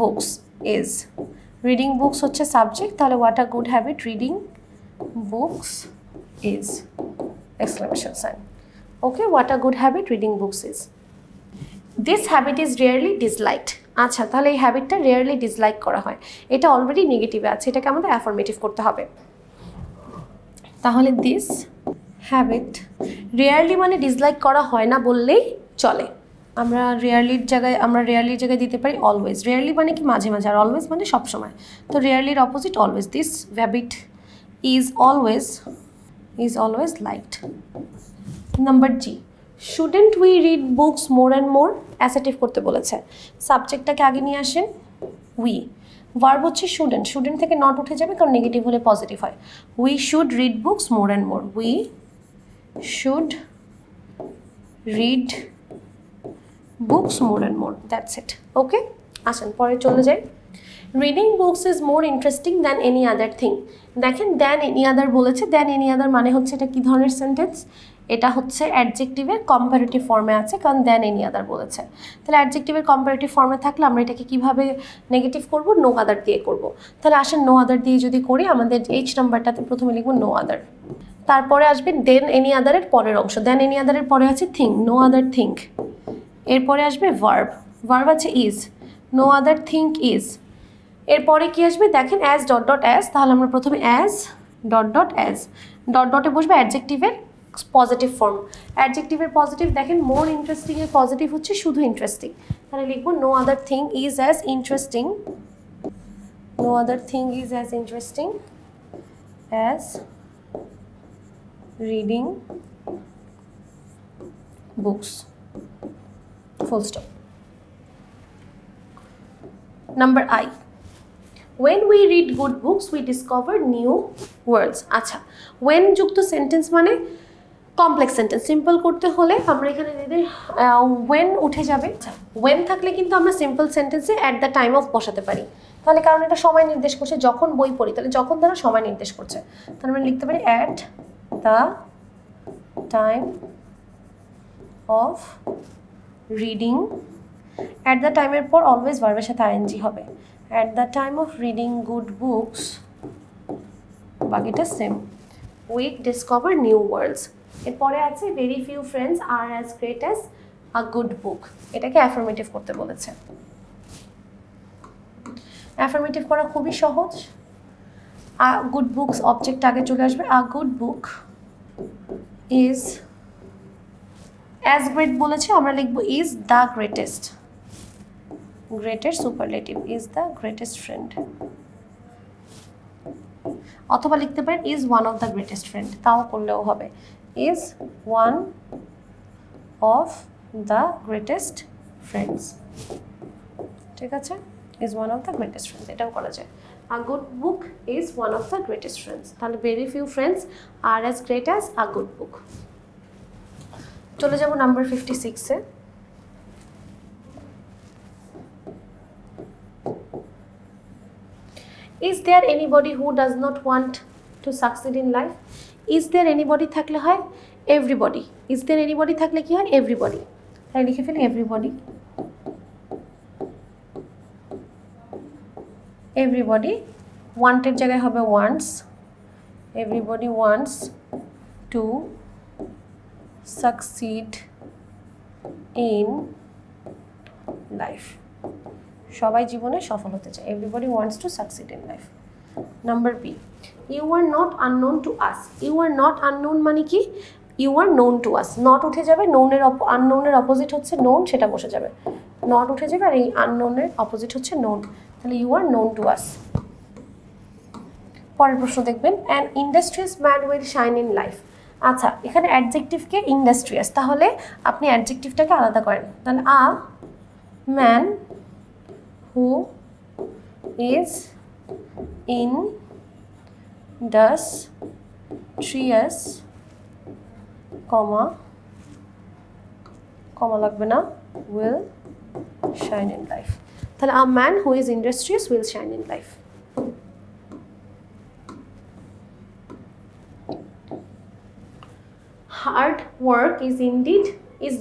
books is. reading books হচ্ছে সাবজেক্ট, তাহলে what a good habit reading books is exclamation sign. okay, what a good habit reading books is. this habit is rarely disliked. আচ্ছা, তাহলে এই হ্যাবিটটা রেয়ারলি ডিসলাইক করা হয়, এটা অলরেডি নেগেটিভে আছে, এটাকে আমাদের অ্যাফার্মেটিভ করতে হবে। তাহলে দিস হ্যাবিট, রেয়ারলি মানে ডিসলাইক করা হয় না বললেই চলে। আমরা রেয়ারলির জায়গায় দিতে পারি অলওয়েজ। রেয়ারলি মানে কি মাঝে মাঝে, আর অলওয়েজ মানে সবসময়। তো রেয়ারলির opposite always. This habit is always liked. Number G, shouldn't we read books more and more, assertive করতে বলেছে। সাবজেক্টটাকে আগে নিয়ে আসেন, উই। ভার্ব হচ্ছে শুডেন্ট, শুডেন্ট থেকে নট উঠে যাবে কারণ নেগেটিভ হলে পজিটিভ হয়। We should read books more and more, we should read books more and more, that's it. Okay, আসেন পরে চলে যাই। Reading books is more interesting than any other thing. দেখেন দ্যান এনি আদার বলেছে, দ্যান এনি আদার মানে হচ্ছে এটা কী ধরনের সেন্টেন্স? এটা হচ্ছে অ্যাডজেক্টিভের কম্পারেটিভ ফর্মে আছে, কারণ দ্যান এনি আদার বলেছে। তাহলে অ্যাডজেক্টিভের কম্পারেটিভ ফর্মে থাকলে আমরা এটাকে কীভাবে নেগেটিভ করব? নো আদার দিয়ে করব। তাহলে আসেন নো আদার দিয়ে যদি করি, আমাদের এইচ নাম্বারটাতে প্রথমে লিখব নো আদার, তারপরে আসবে দেন এনি আদারের পরের অংশ। দেন এনি আদারের পরে আছে থিং, নো আদার থিঙ্ক। এরপরে আসবে ভার্ব আছে is, no other think is. এরপরে কি আসবে দেখেন, অ্যাজ ডট ডট অ্যাজ। তাহলে আমরা প্রথমে as dot dot as, dot ডটে বসবে অ্যাডজেক্টিভের পজিটিভ ফর্ম। অ্যাডজেক্টিভের পজিটিভ দেখেন, মোর ইন্টারেস্টিংয়ের পজিটিভ হচ্ছে শুধু ইন্টারেস্টিং। তাহলে লিখবো no other thing is as interesting, no other thing is as interesting as reading books, full stop. Number I, when we read good books we discover new words। আচ্ছা, when যুক্ত সেন্টেন্স মানে কমপ্লেক্স সেন্টেন্স। সিম্পল করতে হলে আমরা এখানে যদি when উঠে যাবে। আচ্ছা, when থাকলে কিন্তু আমরা সিম্পল সেন্টেন্সে অ্যাট দ্য টাইম অফ বসাতে পারি। তাহলে কারণ এটা সময় নির্দেশ করছে, যখন বই পড়ি তাহলে যখন দ্বারা সময় নির্দেশ করছে, তাহলে আমরা লিখতে পারি at the time of reading. At the টাইমের পর অলওয়েজ ভার্বের সাথে আইএনজি হবে। At the time of reading good books, বাকিটা same, we discover new worlds। এরপরে আছে very few friends are as great as a good book। এটাকে অ্যাফার্মেটিভ করতে বলেছে। অ্যাফার্মেটিভ করা খুবই সহজ। a good books অবজেক্ট আগে চলে আসবে। a good book is as great বলেছে, আমরা লিখবো is the greatest, greatest superlative is the greatest friend, অথবা লিখতে পারেন is one of the greatest friend, তাও করলেও হবে। is one of the greatest friends, ঠিক আছে, is one of the greatest friends, এটাও করা যায়। a good book is one of the greatest friends, তাহলে very few friends are as great as a good book। চলে যাব number 56 A. Is there anybody who does not want to succeed in life? Is there anybody থাকলে হয় everybody, is there anybody থাকলে কি হয় everybody, তাই লিখে ফেলি everybody, everybody wanted জায়গায় হবে wants, everybody wants to succeed in life, সবাই জীবনে সফল হতে চায়, everybody wants to succeed in life। Number B, you are not unknown to us। you are not unknown মানে কি, you are known to us, not উঠে যাবে, known-এর unknown-এর অপোজিট হচ্ছে known, সেটা বসে যাবে, not উঠে যাবে, আর এই unknown-এর অপোজিট হচ্ছে known, তাহলে you are known to us। পরের প্রশ্ন দেখবেন, an industrious man will shine in life। আচ্ছা, এখানে অ্যাডজেক্টিভকে ইন্ডাস্ট্রিয়াস, তাহলে আপনি অ্যাডজেক্টিভটাকে আলাদা করেন, তাহলে a man who is industrious, comma লাগবে না, will shine in life, তাহলে a man who is industrious will shine in life। hard work is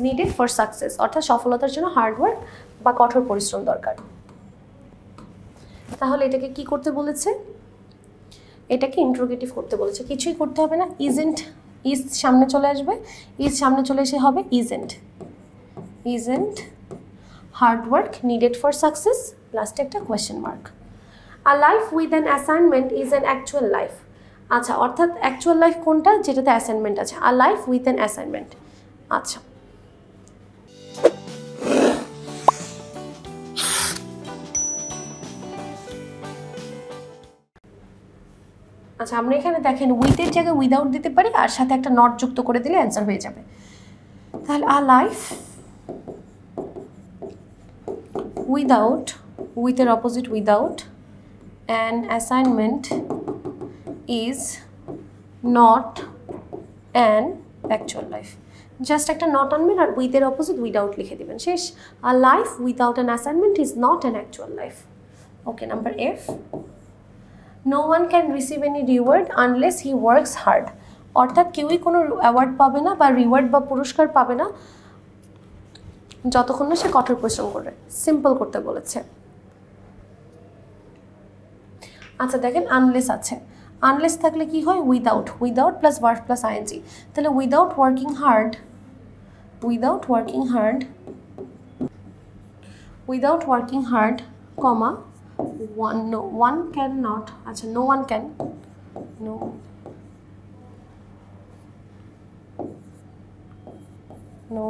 needed for success, অর্থাৎ সফলতার জন্য হার্ড ওয়ার্ক বা কঠোর পরিশ্রম দরকার। তাহলে এটাকে কি করতে বলেছে, এটাকে ইন্টারোগেটিভ করতে বলেছে, কিছুই করতে হবে না, ইজেন্ট, ইজ সামনে চলে আসবে, ইজ সামনে চলে এসে হবে isn't hard work needed for success, লাস্টে একটা question mark. A life with an assignment is an actual life. আচ্ছা, অর্থাৎ অ্যাকচুয়াল লাইফ কোনটা, যেটাতে অ্যাসাইনমেন্ট আছে, আ লাইফ উইথ অ্যান অ্যাসাইনমেন্ট। আচ্ছা, আচ্ছা আমরা এখানে দেখেন উইথের জায়গায় উইদাউট দিতে পারি, আর সাথে একটা নট যুক্ত করে দিলে অ্যান্সার হয়ে যাবে। তাহলে আ লাইফ উইদাউট, উইথের opposite without, an assignment is not an actual life. Just একটা নট আনবেন আর উইথের অপোজিট উইদাউট লিখে দেবেন, শেষ। A life without an assignment is not an actual life. Okay, number F, no one can receive any reward unless he works hard. অর্থাৎ কেউই কোনো অ্যাওয়ার্ড পাবে না বা রিওয়ার্ড বা পুরস্কার পাবে না যতক্ষণ না সে কঠোর পরিশ্রম করে। সিম্পল করতে বলেছে। আচ্ছা দেখেন আনলেস আছে, আনলেস থাকলে কি হয়, without, without plus verb plus ING. তাহলে without working hard, without working hard, without working hard comma one, no one can not, আচ্ছা no one can, no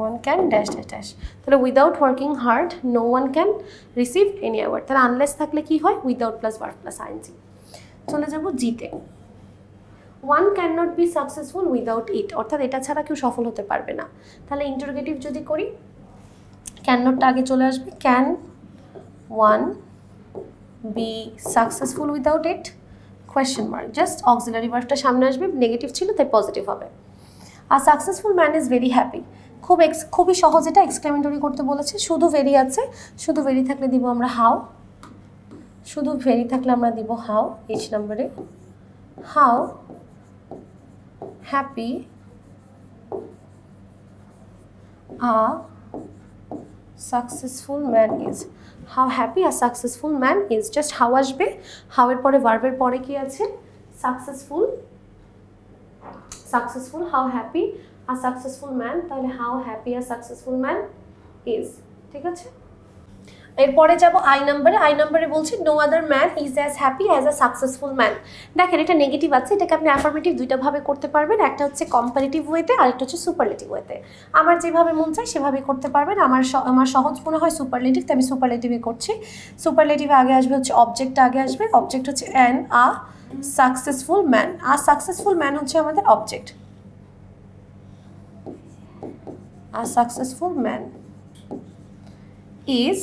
one can dash dash dash। তাহলে without working hard no one can receive any award। তাহলে আনলেস থাকলে কি হয়, without plus verb plus ING. চলে যাব জিতে, one can not be successful without it. অর্থাৎ এটা ছাড়া কেউ সফল হতে পারবে না। তাহলে ইন্টারোগেটিভ যদি করি, ক্যান নটটা আগে চলে আসবে, can one be successful without it, question mark, just auxiliary ভার্বটা সামনে আসবে, নেগেটিভ ছিল তাই পজিটিভ হবে। আর successful man is very happy, খুবই সহজ, এটা এক্সক্লেমেটরি করতে বলেছে। শুধু ভেরি আছে, শুধু ভেরি থাকলে দিব আমরা হাউ, শুধু ভেরি থাকলে আমরা দিব হাউ, এইচ নাম্বারে, how happy a successful man is, how happy a successful man is, just how আসবে, হাউ এর পরে ভার্বের পরে কি আছে, successful, successful, how happy a successful man, তাহলে how happy a successful man is. ঠিক আছে, এরপরে যাব আই নাম্বারে। আই নাম্বারে বলছি no other man is as happy as a successful man. দেখেন এটা নেগেটিভ আছে, এটাকে আপনি অ্যাফার্মেটিভ দুইটাভাবে করতে পারবেন, একটা হচ্ছে কম্পারেটিভ ওয়েতে, আরেকটা হচ্ছে সুপারলেটিভ ওয়েতে। আমার যেভাবে মন চায় সেভাবে করতে পারবেন। আমার সহজ মনে হয় সুপারলেটিভ, তাই আমি সুপারলেটিভে করছি। সুপারলেটিভে আগে আসবে হচ্ছে অবজেক্টটা আগে আসবে, অবজেক্ট হচ্ছে an a successful man. A successful man হচ্ছে আমাদের object, a successful man is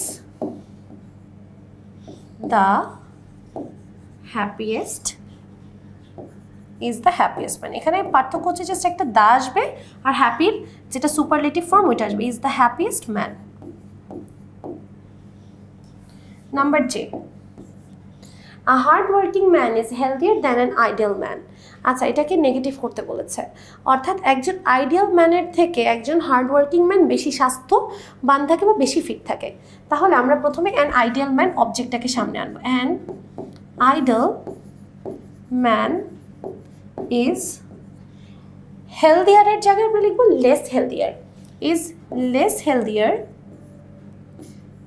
the happiest, is the happiest man। এখানে পার্থক্য হচ্ছে জাস্ট একটা দা আসবে আর হ্যাপির যেটা সুপারলেটিভ ফর্ম ওইটা আসবে, is the happiest man। Number J, a hard working man is healthier than an ideal man। আচ্ছা এটাকে নেগেটিভ করতে বলেছে, অর্থাৎ একজন আইডিয়াল ম্যানের থেকে একজন হার্ড ওয়ার্কিং ম্যান বেশি স্বাস্থ্যবান থাকে বা বেশি ফিট থাকে। তাহলে আমরা প্রথমে অ্যান আইডিয়াল ম্যান অবজেক্টটাকে সামনে আনবো, অ্যান আইডিয়াল ম্যান ইজ হেলদিয়ারের জায়গায় আমরা লিখবো less healthier, is less healthier,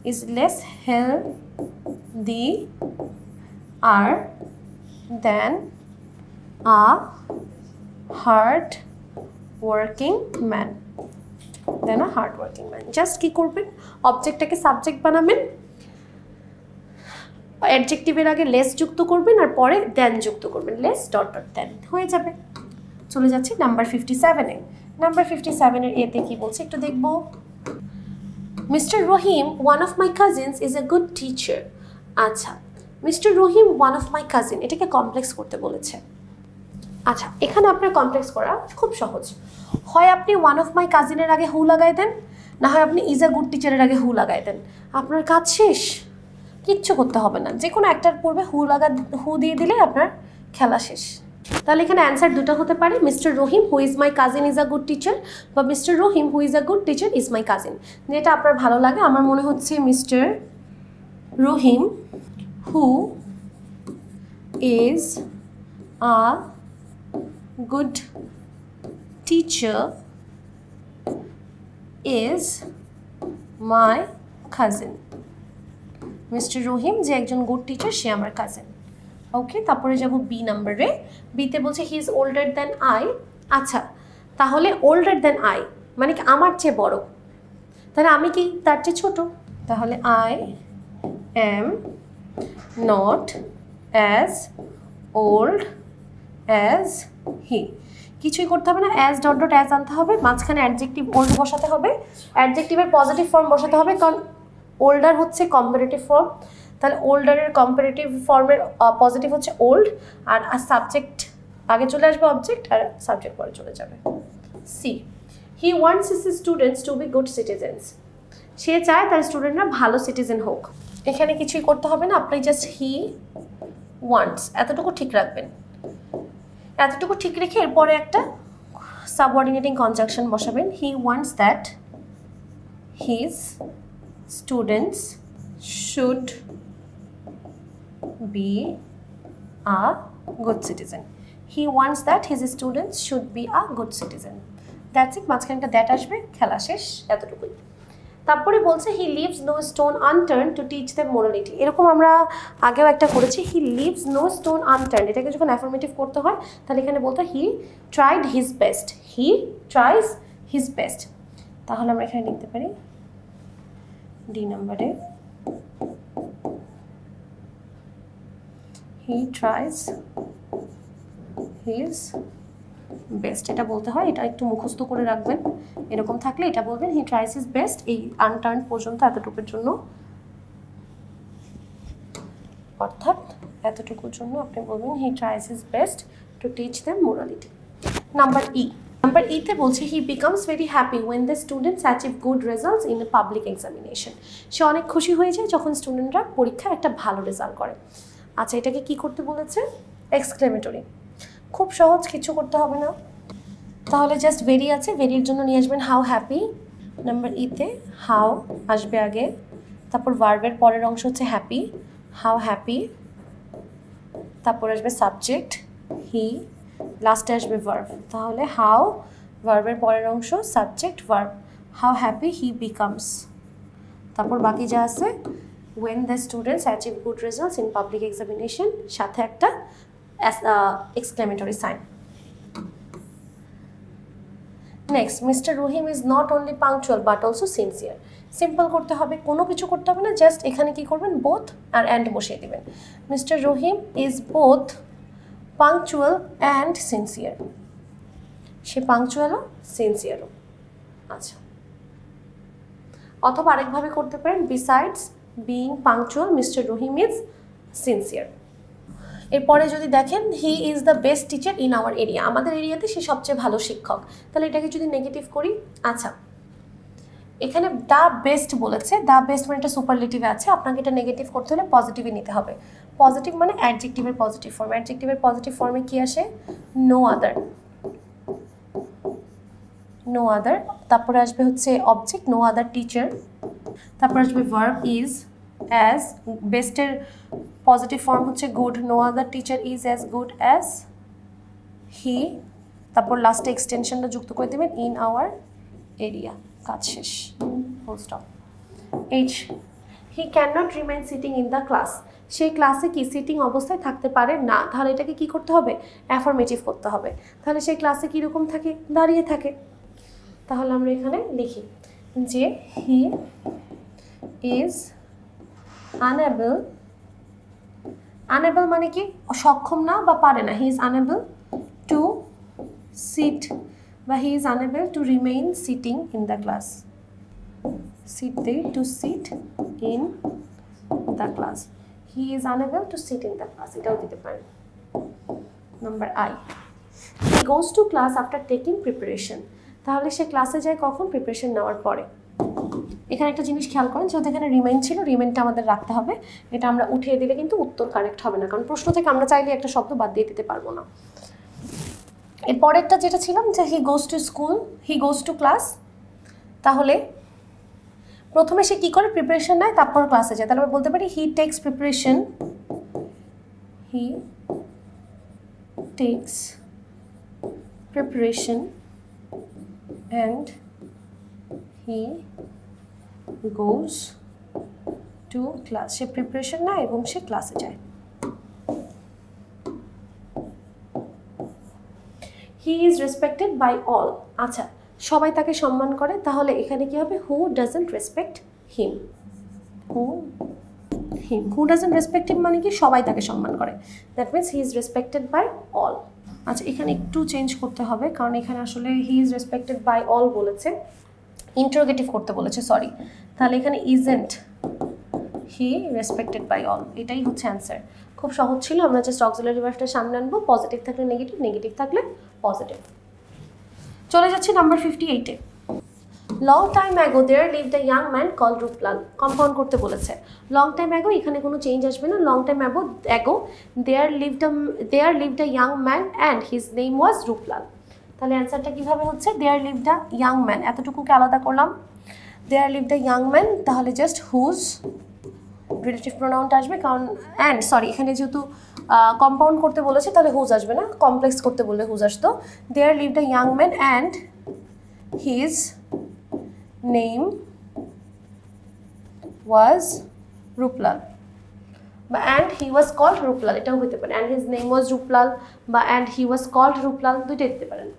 is less healthier than a hard working man, then a hard working man। Just কি করবেন, অবজেক্টটাকে সাবজেক্ট বানাবেন, অ্যাডজেক্টিভের আগে লেস যুক্ত করবেন আর পরে দেন যুক্ত করবেন, লেস ডট ডট দেন হয়ে যাবে। চলে যাচ্ছি নাম্বার 57-এ। নাম্বার 57-এর এতে কি বলছে একটু দেখব। Mister Rahim one of my cousins is a good teacher. আচ্ছা mister Rahim one of my cousin, এটাকে কমপ্লেক্স করতে বলেছে। আচ্ছা এখানে আপনার কমপ্লেক্স করা খুব সহজ, হয় আপনি ওয়ান অফ মাই কাজিনের আগে হু লাগাই দেন, না হয় আপনি ইজ আ গুড টিচারের আগে হু লাগাই দেন, আপনার কাজ শেষ, কিচ্ছু করতে হবে না। যে কোনো একটার পূর্বে হু দিয়ে দিলে আপনার খেলা শেষ। তাহলে এখানে অ্যান্সার দুটো হতে পারে, mister Rahim who is my cousin is a good teacher, বা mister Rahim who is a good teacher is my cousin, যেটা আপনার ভালো লাগে। আমার মনে হচ্ছে mister Rahim who is a good teacher is my cousin। Mister Rahim যে একজন গুড টিচার সে আমার কাজিন। ওকে, তারপরে যাব বি নাম্বারে। বিতে বলছে he is older than I. আচ্ছা, তাহলে ওল্ডার দ্যান আই মানে কি আমার চেয়ে বড়, তাহলে আমি কি তার চেয়ে ছোট, তাহলে I am not as old as he. কিছুই করতে হবে না, অ্যাজ ডট ডট অ্যাজ আনতে হবে, মাঝখানে অ্যাডজেক্টিভ ওল্ড বসাতে হবে, অ্যাডজেক্টিভের পজিটিভ ফর্ম বসাতে হবে, কারণ ওল্ডার হচ্ছে কম্পারেটিভ ফর্ম, তাহলে ওল্ডারের কম্পারেটিভ ফর্মের পজিটিভ হচ্ছে ওল্ড, আর সাবজেক্ট আগে চলে আসবে, অবজেক্ট আর সাবজেক্ট পরে চলে যাবে। See, he wants his students to be good citizens. সে চায় তার স্টুডেন্টরা ভালো সিটিজেন হোক। এখানে কিছুই করতে হবে না, আপনি জাস্ট হি ওয়ান্টস এতটুকু ঠিক রাখবেন, এতটুকু ঠিক রেখে এরপরে একটা সাবঅর্ডিনেটিং কনজাংশন বসাবেন। He wants that his students should be a good citizen. He wants that his students should be a good citizen. That's it, মাঝখানে একটা দ্যাট আসবে, খেলা শেষ, এতটুকুই। তারপরে বলছে he leaves no stone unturn to teach the morality. এরকম আমরা আগেও একটা করেছি, he leaves no stone unturn, এটাকে যখন অ্যাফার্মেটিভ করতে হয় তাহলে এখানে বলতে he tried his best, he tries his best. তাহলে আমরা এখানে লিখতে পারি ডি নাম্বারে হি ট্রাইজ হিজ বেস্ট, এটা বলতে হয়, এটা একটু মুখস্থ করে রাখবেন, এরকম থাকলে এটা বলবেন হি ট্রাইজ হিজ বেস্ট, এই আনটার্ন পর্যন্ত এতটুকুর জন্য, অর্থাৎ এতটুকুর জন্য আপনি বলবেন he tries his best to teach them morality. Number E, number ইতে বলছে he becomes very happy when the students achieve good results in a public examination. সে অনেক খুশি হয়ে যায় যখন স্টুডেন্টরা পরীক্ষায় একটা ভালো রেজাল্ট করে। আচ্ছা, এটাকে কি করতে বলেছে? এক্সক্লেমেটরি। খুব সহজ, কিছু করতে হবে না, তাহলে জাস্ট ভেরি আছে, ভেরির জন্য নিয়ে আসবেন হাউ হ্যাপি। নাম্বার ইতে হাউ আসবে আগে, তারপর ভার্বের পরের অংশ হচ্ছে হ্যাপি, হাউ হ্যাপি, তারপর আসবে সাবজেক্ট হি, লাস্টে আসবে ভার্ব, তাহলে হাউ ভার্বের পরের অংশ subject verb, how happy he becomes, তারপর বাকি যা আছে when the students achieve good results in public examination, সাথে একটা exclamatory sign. Next, Mr. Rahim is not only punctual but also sincere. Simple করতে হবে, কোনো কিছু করতে হবে না, জাস্ট এখানে কি করবেন বোথ আর অ্যান্ড বসিয়ে দিবেন। Mister Rahim is both punctual and sincere, সে পাংচুয়ালও সিনসিয়ারও। আচ্ছা, অথবা আরেকভাবে করতে পারেন, besides being punctual mister Rahim is sincere. এরপরে যদি দেখেন he is the best teacher in our area, আমাদের এরিয়াতে সে সবচেয়ে ভালো শিক্ষক, তাহলে এটাকে যদি নেগেটিভ করি, আচ্ছা এখানে দ্য বেস্ট বলেছে, দ্য বেস্ট মানে এটা সুপারলেটিভে আছে, আপনাকে এটা নেগেটিভ করতে হলে পজিটিভে নিতে হবে। পজিটিভ মানে অ্যাডজেক্টিভের পজিটিভ ফর্ম, অ্যাডজেক্টিভের পজিটিভ ফর্মে কি আসে? নো আদার, নো আদার, তারপরে আসবে হচ্ছে অবজেক্ট নো আদার টিচার, তারপর আসবে ভার্ব ইজ, অ্যাজ, বেস্টের পজিটিভ ফর্ম হচ্ছে good, no other teacher is as good as he, তারপর লাস্টে এক্সটেনশনটা যুক্ত করে দেবেন ইন আওয়ার এরিয়া, কাজ শেষ, full stop. H, he can not remain sitting in the class, সেই ক্লাসে কি সিটিং অবস্থায় থাকতে পারে না, তাহলে এটাকে কি করতে হবে? অ্যাফার্মেটিভ করতে হবে, তাহলে সেই ক্লাসে কীরকম থাকে? দাঁড়িয়ে থাকে। তাহলে আমরা এখানে লিখি যে হি ইজ আনএবল, আনএবল মানে কি? সক্ষম না বা পারে না, he is unable to sit বা he is unable to remain sitting in the class, sit they to sit in the class, he is unable to sit in the class, এটাও দিতে পারেন। Number I, he goes to class after taking preparation, তাহলে সে ক্লাসে যায় কখন? প্রিপারেশন নেওয়ার পরে। এখানে একটা জিনিস খেয়াল করেন, যেহেতু এখানে রিমেইন ছিল, রিমেইনটা আমাদের রাখতে হবে, এটা আমরা উঠিয়ে দিলে কিন্তু উত্তর কারেক্ট হবে না, কারণ প্রশ্ন থেকে আমরা চাইলে একটা শব্দ বাদ দিয়ে দিতে পারবো না। এর পরেরটা যেটা ছিলাম যে he goes to school, he goes to class, তাহলে প্রথমে সে কী করে? প্রিপারেশন নেয়, তারপর ক্লাসে যায়, তাহলে আমরা বলতে পারি he takes preparation, he takes preparation and he goes to class, সে প্রিপারেশন নেয় এবং সে ক্লাসে যায়। He is respected by all. আচ্ছা, সবাই তাকে সম্মান করে, তাহলে এখানে কি হবে? Who doesn't respect him. Who doesn't respect him মানে কি? সবাই তাকে সম্মান করে। That means he is respected by all. আচ্ছা, এখানে একটু চেঞ্জ করতে হবে, কারণ এখানে আসলে he is respected by all বলেছে, ইন্টারোগেটিভ করতে বলেছে, সরি। তাহলে এখানে isn't he respected by all, এটাই হচ্ছে অ্যান্সার। খুব সহজ ছিল। আমরা জাস্ট অক্সিলারি ভার্বটা সামনে আনবো, পজিটিভ থাকলে নেগেটিভ, নেগেটিভ থাকলে পজিটিভ। চলে যাচ্ছি নাম্বার 58-এ। Long time ago there lived a young man called Ruplal. Compound করতে বলেছে। লং টাইম অ্যাগো, এখানে কোনো চেঞ্জ আসবে না। Long time ago there lived a young man and his name was Ruplal. তাহলে অ্যান্সারটা কীভাবে হচ্ছে? There lived a young man, এতটুকুকে আলাদা করলাম। There lived a young man, তাহলে জাস্ট হুজ রিলেটিভ প্রোনাউনটা আসবে, কারণ অ্যান্ড সরি এখানে যেহেতু কম্পাউন্ড করতে বলেছে তাহলে হুজ আসবে না, কমপ্লেক্স করতে বললে হুজ আসতো। There lived a young man and his name was Ruplal, বা and he was called Ruplal, এটাও হতে পারে। And his name was Ruplal বা and he was called Ruplal, দুইটাই দিতে পারেন।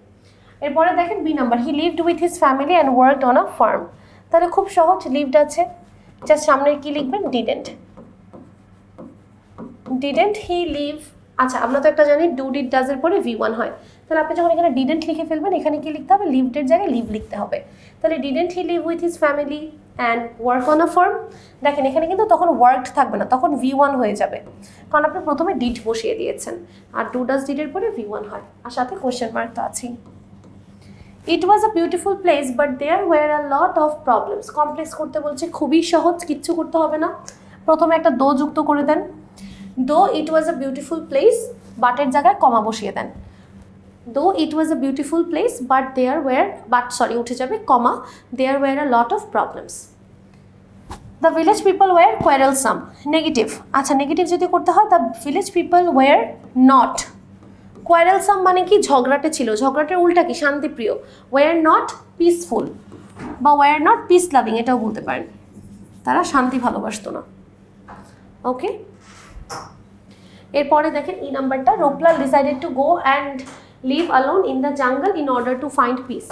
এরপরে দেখেন B number, he lived with his family and worked on a farm. তাহলে খুব সহজ, লিভড আছে, জাস্ট সামনে কি লিখবেন? ডিডেন্ট। Didn't he live. আচ্ছা, আমরা তো একটা জানি ডু ডিড ডাজের পরে V1 হয়, তাহলে আপনি যখন এখানে ডিডেন্ট লিখে ফেলবেন, এখানে কি লিখতে হবে? লিভডের জায়গায় লিভ লিখতে হবে। তাহলে didn't he live with his family and work on a farm. দেখেন এখানে কিন্তু তখন ওয়ার্কড থাকবে না, তখন V1 হয়ে যাবে, কারণ আপনি প্রথমে ডিড বসিয়ে দিয়েছেন, আর ডু ডাজ ডিডের পরে V1 হয়, আর সাথে কোয়েশ্চেন মার্ক তো আছেই। It was a beautiful place but there were a lot of problems. Complex করতে বলছে, খুবই সহজ, কিচ্ছু করতে হবে না। প্রথমে একটা দো যুক্ত করে দেন। Though it was a beautiful place, বাটের জায়গায় কমা বসিয়ে দেন। Though it was a beautiful place but there were, but sorry উঠে যাবে, comma, there were a lot of problems. The village people were quarrelsome. Negative. আচ্ছা, নেগেটিভ যদি করতে হয়, the village people were not quarrelsome মানে কি? ঝগড়াটে ছিল। ঝগড়াটের উল্টা কি? শান্তিপ্রিয়। ওয়ার নট পিসফুল বা ওয়ার নট পিস লাভিং, এটাও বলতে পারেন, তারা শান্তি ভালোবাসতো না। ওকে, এরপরে দেখেন ই নাম্বারটা, Ruplal decided to go and live alone in the jungle in order to find peace.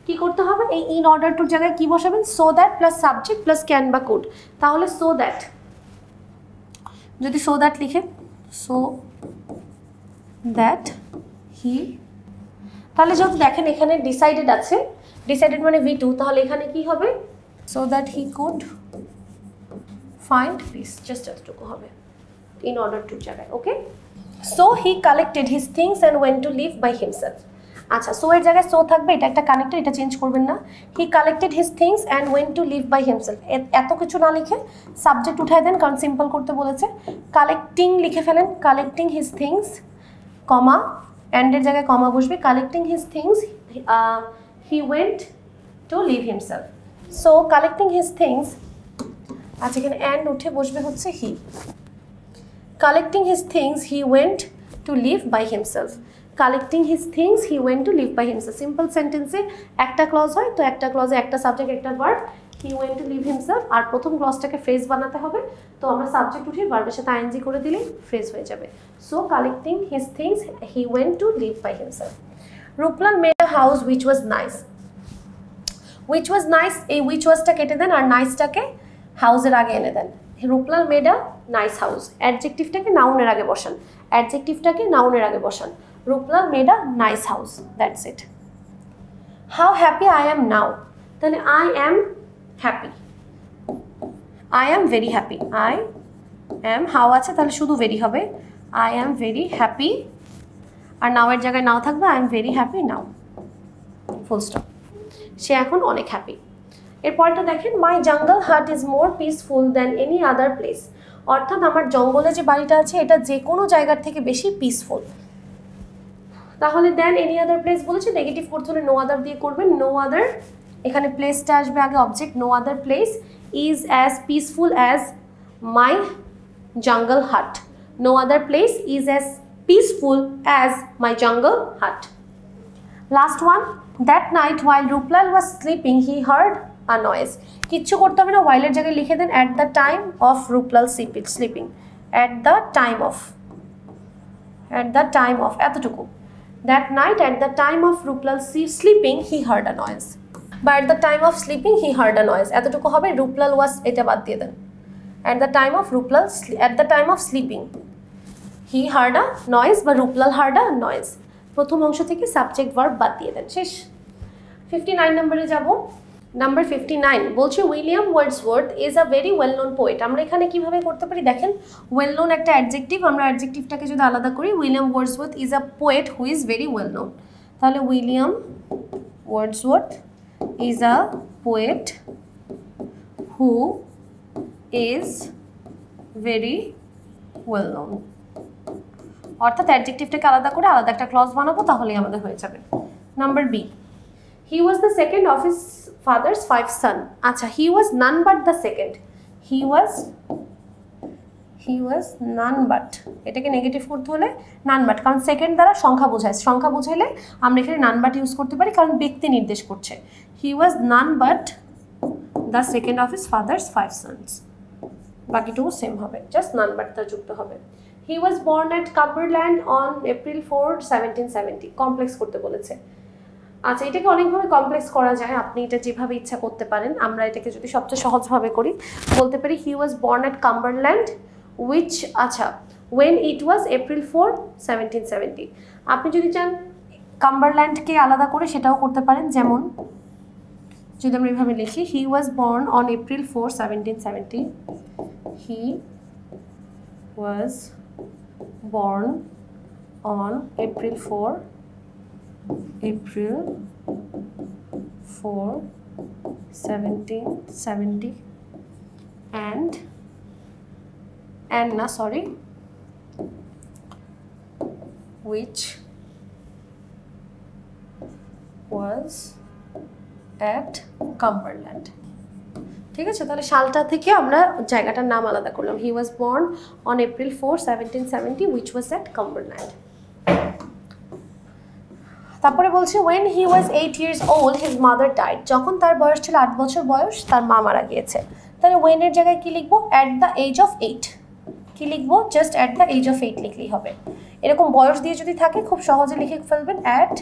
কী করতে হবে? এই ইন অর্ডার টুর জায়গায় কী বসাবেন? So that plus subject plus can বা কুড। তাহলে সো দ্যাট, যদি সো দ্যাট লিখে, সো দ্যাট হি, তাহলে যেহেতু দেখেন এখানে ডিসাইডেড আছে, ডিসাইডেড মানে V2, তাহলে এখানে কি হবে? So that he could find peace, just এতটুকু হবে ইন অর্ডার টু জায়গায়। Okay, so he collected his things and went to live by himself. আচ্ছা, সো এর জায়গায় সো থাকবে, এটা একটা কানেক্টর, এটা চেঞ্জ করবেন না। He collected his things and went to live by himself, এত কিছু না লিখে সাবজেক্ট উঠাই দেন, কারণ সিম্পল করতে বলেছে। কালেক্টিং লিখে ফেলেন, কালেক্টিং হিজ থিংস, কমা, অ্যান্ডের জায়গায় কমা বসবে। Collecting his things he went to live himself. So collecting his things, আচ্ছা এখানে অ্যান্ড উঠে বসবে হচ্ছে he. Collecting his things he went to live by himself. Collecting his things he went to live by himself. Simple সেন্টেন্সে একটা ক্লজ হয়, তো একটা ক্লজে একটা সাবজেক্ট একটা verb, he went to live himself, আর প্রথম ক্লজটাকে ফ্রেজ বানাতে হবে, তো আমরা সাবজেক্ট উঠিয়ে ভার্বের সাথে আইএনজি করে দিলে ফ্রেজ হয়ে যাবে। So collecting his things he went to live by himself. Ruplal made a house which was nice. Which was nice, এই উইচ ওয়াজটা কেটে দেন আর নাইসটাকে হাউসের আগে এনে দেন। Ruplal made a nice house, অ্যাডজেক্টিভটাকে নাউনের আগে বসান, অ্যাডজেক্টিভটাকে নাউনের আগে বসান। Ruplal made a nice house, that's it. How happy I am now, তাহলে I am happy, I am very happy. I am, how আছে তাহলে শুধু ভেরি হবে, আই অ্যাম ভেরি হ্যাপি, আর নাওয়ের জায়গায় নাও থাকবে, I am very happy now, full stop. সে এখন অনেক হ্যাপি। এরপরটা দেখেন, my jungle hut is more peaceful than any other place, অর্থাৎ আমার জঙ্গলে যে বাড়িটা আছে এটা যে কোনো জায়গার থেকে বেশি পিসফুল। তাহলে দেন এনি আদার প্লেস বলেছে, নেগেটিভ করতে হলে নো আদার দিয়ে করবেন। নো আদার, এখানে প্লেসটা আসবে আগে object, no other place is as peaceful as my jungle hut. No other place is as peaceful as my jungle hut. Last one, that night while Ruplal was sleeping he heard a noise. কিচ্ছু করতে হবে না, while এর জায়গায় লিখে দেন at the time of Ruplal sleeping, at the time of, at the time of, এতটুকু। That night at the time of Ruplal sleeping he heard a noise. But at the time of sleeping he heard a noise. এতটুকু হবে Ruplal was, এটা বাদ দিয়ে দেন। At the time of sleeping he heard a noise বা Ruplal heard a noise। প্রথম অংশ থেকে সাবজেক্ট ভার্ব বাদ দিয়ে দেন, শেষ। 59 নম্বরে যাব। নাম্বার 59 বলছে William Wordsworth is a very well known poet. আমরা এখানে কিভাবে করতে পারি দেখেন, ওয়েল নোন একটা অ্যাডজেক্টিভ, আমরা অ্যাডজেক্টিভটাকে যদি আলাদা করি, William Wordsworth is a poet who is very well known. তাহলে William Wordsworth is a poet who is very well known. অর্থাৎ অ্যাডজেক্টিভটাকে আলাদা করে আলাদা একটা ক্লজ বানাবো, তাহলেই আমাদের হয়ে যাবে। Number B, he was the second of his father's 5 son. আচ্ছা, he was none but the second, he was none but, এটাকে নেগেটিভ করতে হলে নান বাট, কারণ সেকেন্ড দ্বারা সংখ্যা বোঝায়, সংখ্যা বোঝাইলে আমরা এখানে নান বাট ইউজ করতে পারি, কারণ ব্যক্তি নির্দেশ করছে। He was none but the second of his father's 5 sons, বাকিটুকু সেম হবে, জাস্ট নান বাটটা যুক্ত হবে। He was born at Cumberland on April 4, 1770। Complex করতে বলেছে। আচ্ছা, এটাকে অনেকভাবে কমপ্লেক্স করা যায়, আপনি এটা যেভাবে ইচ্ছা করতে পারেন। আমরা এটাকে যদি সবচেয়ে সহজভাবে করি, বলতে পারি he was born at Cumberland which, আচ্ছা, ওয়েন ইট ওয়াজ এপ্রিল 4, 1770। আপনি যদি চান কাম্বারল্যান্ডকে আলাদা করে সেটাও করতে পারেন, যেমন যদি আমরা এইভাবে লিখি, he was born on April 4, 1770। He was born on April 4, 1770 and which was at Cumberland। ঠিক আছে, তাহলে সালটা থেকে আমরা জায়গাটার নাম আলাদা করলাম। He was born on April 4, 1770 which was at Cumberland। তারপরে বলছে when he was 8 years old his mother died। যখন তার বয়স ছিল 8 বছর বয়স, তার মা মারা গিয়েছে। তাহলে when এর জায়গায় কি লিখবো? at the age of 8। কি লিখবো? Just at the age of 8 লিখলেই হবে। এরকম বয়স দিয়ে যদি থাকে খুব সহজে লিখে ফেলবেন at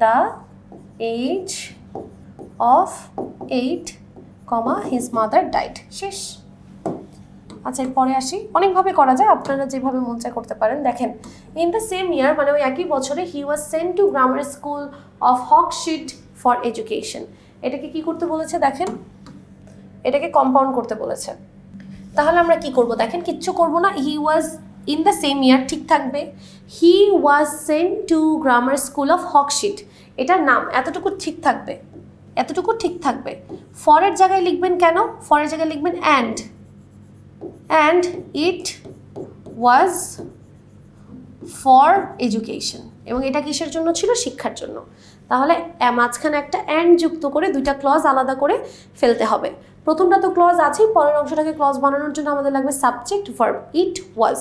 the age of 8, his mother died, শেষ। আচ্ছা, এরপরে আসি, অনেকভাবে করা যায়, আপনারা যেভাবে মন চায় করতে পারেন। দেখেন, ইন দ্য সেম ইয়ার, মানে ওই একই বছরে, he was sent to grammar school of Hawkshead for education. এটাকে কি করতে বলেছে দেখেন, এটাকে কম্পাউন্ড করতে বলেছে। তাহলে আমরা কি করব দেখেন, কিচ্ছু করব না, he was in the same year ঠিক থাকবে, he was sent to grammar school of Hawkshead, এটার নাম, এতটুকু ঠিক থাকবে, এতটুকু ঠিক থাকবে। ফরের জায়গায় লিখবেন কেন? ফরের জায়গায় লিখবেন and it was for education, এবং এটা কিসের জন্য ছিল? শিক্ষার জন্য। তাহলে মাঝখানে একটা and যুক্ত করে দুইটা ক্লজ আলাদা করে ফেলতে হবে। প্রথমটা তো ক্লজ আছেই, পরের অংশটাকে ক্লজ বানানোর জন্য আমাদের লাগবে subject verb, it was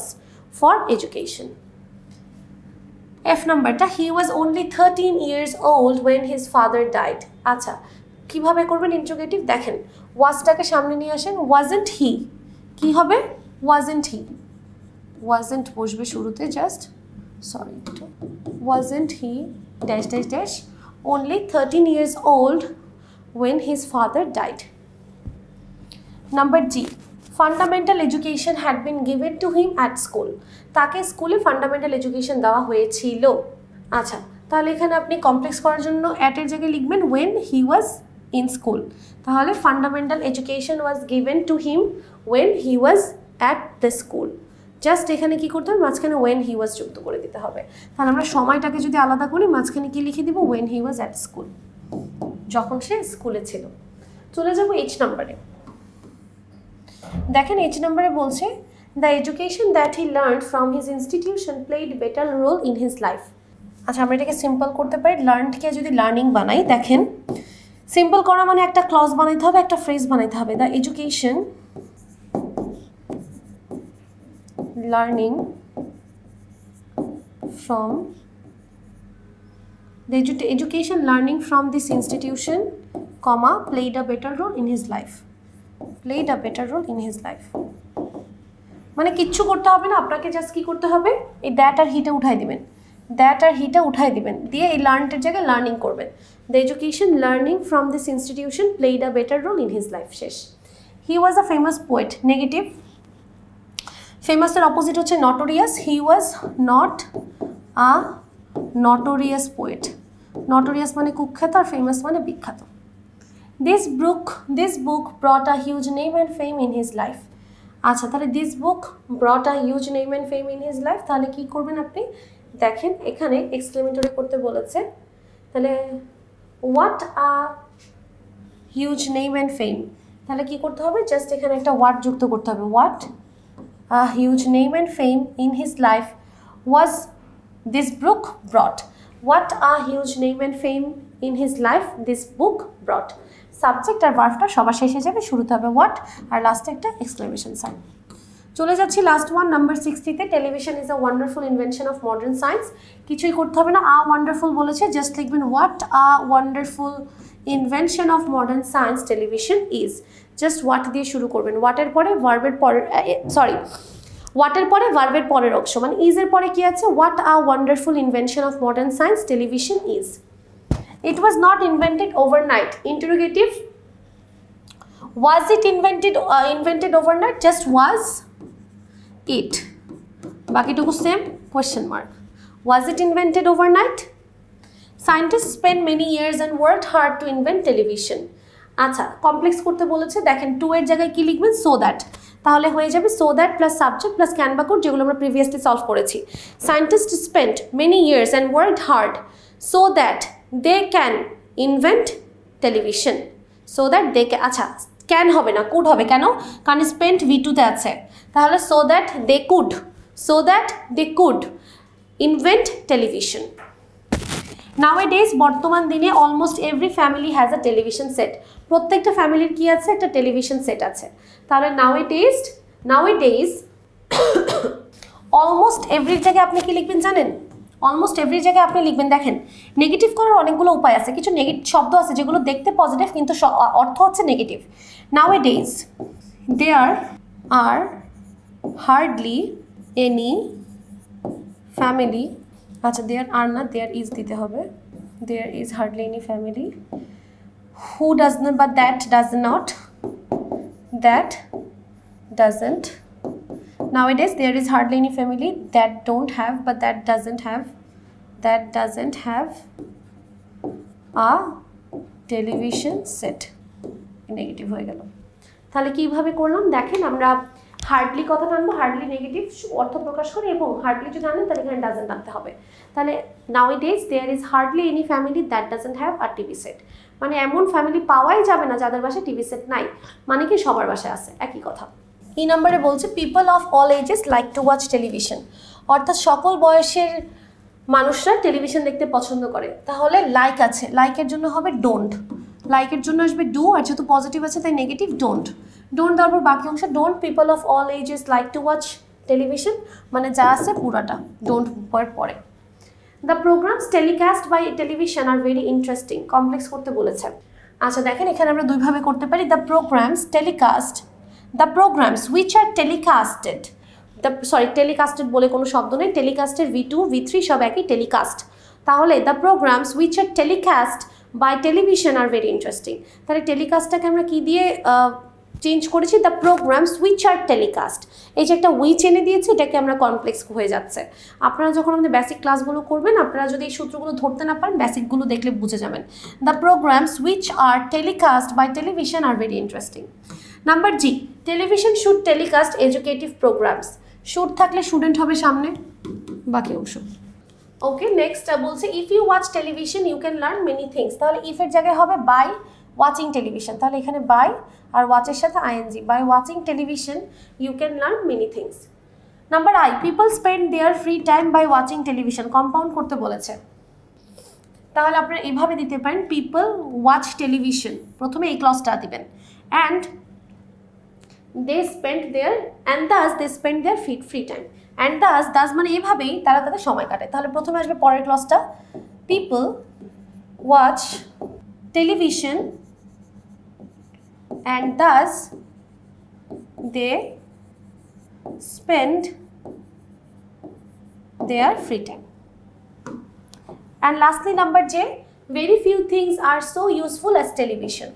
for education। F নাম্বারটা, he was only 13 years old when his father died। আচ্ছা, কিভাবে করবেন ইন্টারোগেটিভ? দেখেন, ওয়াজটাকে সামনে নিয়ে আসেন, wasn't he, কি হবে? wasn't he, wasn't বসবে শুরুতে, just sorry, wasn't he dash dash dash only 13 years old when his father died। Number G, fundamental education had been given to him at school. তাকে স্কুলে ফান্ডামেন্টাল এডুকেশন দেওয়া হয়েছিল। আচ্ছা, তাহলে এখানে আপনি কমপ্লেক্স করার জন্য অ্যাটের জায়গায় লিখবেন when he was in school। তাহলে fundamental education was given to him when he was at the school। Just এখানে কি করতে হবে? মাঝখানে when he was যুক্ত করে দিতে হবে। তাহলে আমরা সময়টাকে যদি আলাদা করি, মাঝখানে কি লিখে দিব? when he was at school, যখন সে স্কুলে ছিল। চলে যাব এইচ নাম্বারে। দেখেন, এইচ নাম্বারে বলছে the education that he learned from his institution played better role in his life. আচ্ছা, আমরা এটাকে সিম্পল করতে পারি, লার্নডকে যদি লার্নিং বানাই, দেখেন সিম্পল করা মানে একটা ক্লজ বানাইতে হবে, একটা ফ্রেজ বানাইতে হবে। The education learning from the education learning from this institution, comma, played a better role in his life, played a better role in his life। মানে কিচ্ছু করতে হবে না আপনাকে, জাস্ট কি করতে হবে? এই দ্যাট আর হিটা উঠাই দিবেন। দ্যাট আর হিটা উঠাই দিবেন, দিয়ে এই লার্নটের জায়গায় লার্নিং করবেন। The education learning from this institution played a better role in his life. শেষ। He was a famous poet, negative. ফেমাসের অপোজিট হচ্ছে notorious, he was not a notorious poet. Notorious মানে কুখ্যাত আর ফেমাস মানে বিখ্যাত। This book brought a huge name and fame in his life. আচ্ছা, তাহলে this book brought a huge name and fame in his life, তাহলে কি করবেন আপনি? দেখেন এখানে এক্সক্লেমেটরি করতে বলেছে, তাহলে what a huge name and fame, তাহলে কি করতে হবে? জাস্ট এখানে একটা ওয়ার্ড যুক্ত করতে হবে। what a huge name and fame in his life was this book brought. What a huge name and fame in his life this book brought. Subject আর ভার্বটা সবার শেষে যাবে, শুরুতে হবে হোয়াট আর লাস্টে একটা এক্সক্লেমেশন সাইন। চলে যাচ্ছি লাস্ট ওয়ান, নাম্বার 60-তে। Television is a wonderful invention of modern science. কিছুই করতে হবে না, আ ওয়ান্ডারফুল বলেছে, জাস্ট লিখবেন what a wonderful invention of modern science television is. Just what দিয়ে শুরু করবেন, হোয়াটের পরে ভার্বের পরে, হোয়াটের পরে ভার্বের পরের অংশ, মানে ইজের পরে কি আছে? What a wonderful invention of modern science television is. It was not invented overnight. Interrogative. Was it invented overnight? Just was it. Bakituku same, question mark. Was it invented overnight? Scientists spent many years and worked hard to invent television. আচ্ছা, কমপ্লেক্স করতে বলেছে, দেখেন টু এর জায়গায় কি লিখবেন? সো দ্যাট, তাহলে হয়ে যাবে so that plus subject plus can বা কুড, যেগুলো আমরা প্রিভিয়াসলি সলভ করেছি। Scientist spent many years and worked hard so that they can invent television, so that they can, আচ্ছা ক্যান হবে না, কুড হবে। কেন? কারণ স্পেন্ট V2-তে আছে, তাহলে so that they could invent television. Nowadays, বর্তমান দিনে almost every family has a television set. প্রত্যেকটা ফ্যামিলির কি আছে? একটা টেলিভিশন সেট আছে। তাহলে nowadays অলমোস্ট এভরি জায়গায় আপনি কি লিখবেন জানেন? অলমোস্ট এভরি জায়গায় আপনি লিখবেন, দেখেন নেগেটিভ করার অনেকগুলো উপায় আছে, কিছু নেগেটিভ শব্দ আছে যেগুলো দেখতে পজিটিভ কিন্তু অর্থ হচ্ছে negative. Nowadays there are hardly any family, আচ্ছা there are না, there is দিতে হবে, there is hardly any family who does not, but that doesn't. Nowadays there is hardly any family that don't have, but that doesn't have a television set. Negative হয়ে গেল। তাহলে কিভাবে করলাম দেখেন, আমরা হার্ডলি কথা টানবো, হার্ডলি নেগেটিভ অর্থ প্রকাশ করে, এবং হার্ডলি যদি আনেন তাহলে এখানে ডাজেন্ট আনতে হবে। তাহলে nowadays there is hardly any family that doesn't have a TV set, মানে এমন ফ্যামিলি পাওয়াই যাবে না যাদের বাসায় টিভি সেট নাই, মানে কি সবার বাসায় আছে, একই কথা। এই নম্বরে বলছে people of all ages like to watch television, অর্থাৎ সকল বয়সের মানুষরা টেলিভিশন দেখতে পছন্দ করে। তাহলে লাইক আছে, লাইকের জন্য হবে ডোন্ট, লাইকের জন্য আসবে ডু, আর যেহেতু পজিটিভ আছে তাই নেগেটিভ ডোন্ট। তারপর বাকি অংশ don't people of all ages like to watch television, মানে যা আছে পুরাটা ডোন্ট পরে। The programs telecast by television are very interesting, complex করতে বলেছে। আচ্ছা দেখেন এখানে আমরা দুইভাবে করতে পারি, the programs telecast, the programs which are telecasted, telecasted বলে কোনো শব্দ নেই, টেলিকাস্টের V2 V3 সব একই, টেলিকাস্ট। তাহলে the programs which are telecast by television are very interesting, তাহলে টেলিকাস্টটাকে আমরা কি দিয়ে চেঞ্জ করেছি? the programs which are telecast, এই যে একটা উইচ এনে দিয়েছি, এটাকে আমরা কমপ্লেক্স হয়ে যাচ্ছে। আপনারা যখন আমাদের বেসিক ক্লাসগুলো করবেন, আপনারা যদি এই সূত্রগুলো ধরতে না পারেন, বেসিকগুলো দেখলে বুঝে যাবেন। the programs which are telecast by television are very interesting. Number G, television should telecast educative programs, should থাকলে স্টুডেন্ট হবে সামনে, বাকি অংশ। ওকে, নেক্সট বলছে if you watch television you can learn many things, তাহলে ইফের জায়গায় হবে বাই ওয়াচিং টেলিভিশন, তাহলে এখানে বাই আর ওয়াচের সাথে ING, by watching television you can learn many things. Number I, people spend their free time by watching television, compound করতে বলেছে, তাহলে আপনারা এইভাবে দিতে পারেন পিপল ওয়াচ টেলিভিশন, প্রথমে এই ক্লজটা দিবেন, and they spend their free time, and thus মানে এইভাবেই তারা তাদের সময় কাটায়। তাহলে প্রথমে আসবে পরের ক্লজটা, people watch television and thus they spend their free time, and lastly number J, very few things are so useful as television.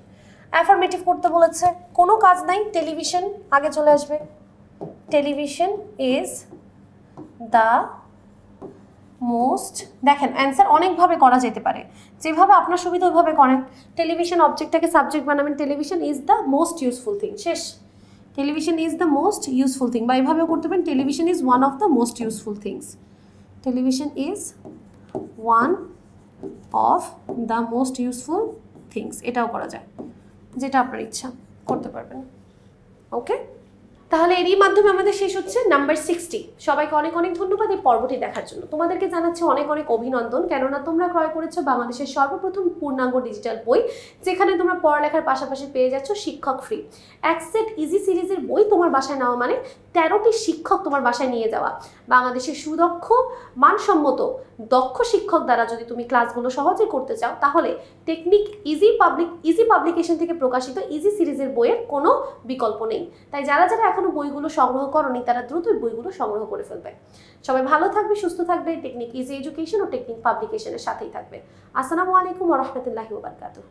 Affirmative করতে বলেছে, কোনো কাজ নাই, টেলিভিশন আগে চলে আসবে। টেলিভিশন ইজ দ্য মোস্ট, দেখেন অ্যান্সার অনেকভাবে করা যেতে পারে, যেভাবে আপনার সুবিধা ওইভাবে করেন। টেলিভিশন অবজেক্টটাকে সাবজেক্ট বানাবেন, television is the most useful thing, শেষ। Television is the most useful thing, বা এইভাবেও করতে পারেন, television is one of the most useful things. Television is one of the most useful things, এটাও করা যায়, যেটা আপনার ইচ্ছা করতে পারবেন। ওকে, তাহলে এরই মাধ্যমে আমাদের শেষ হচ্ছে নাম্বার 60। সবাইকে অনেক অনেক ধন্যবাদ এই পর্বটি দেখার জন্য। তোমাদেরকে জানাচ্ছি অনেক অনেক অভিনন্দন, কেননা তোমরা ক্রয় করেছো বাংলাদেশের সর্বপ্রথম পূর্ণাঙ্গ ডিজিটাল বই, যেখানে তোমরা পড়ালেখার পাশাপাশি পেয়ে যাচ্ছ শিক্ষক ফ্রি। এক সেট ইজি সিরিজের বই তোমার বাসায় নেওয়া মানে 13টি শিক্ষক তোমার বাসায় নিয়ে যাওয়া। বাংলাদেশের সুদক্ষ, মানসম্মত, দক্ষ শিক্ষক দ্বারা যদি তুমি ক্লাসগুলো সহজে করতে চাও, তাহলে টেকনিক ইজি পাবলিকেশন থেকে প্রকাশিত ইজি সিরিজের বইয়ের কোনো বিকল্প নেই। তাই যারা যারা এখনো বইগুলো সংগ্রহ করনি, তারা দ্রুতই বইগুলো সংগ্রহ করে ফেলবে। সবাই ভালো থাকবে, সুস্থ থাকবে, টেকনিক ইজি এডুকেশন ও টেকনিক পাবলিকেশনের সাথেই থাকবে। আসসালামু আলাইকুম ওয়া রাহমাতুল্লাহি ওয়া বারাকাতুহু।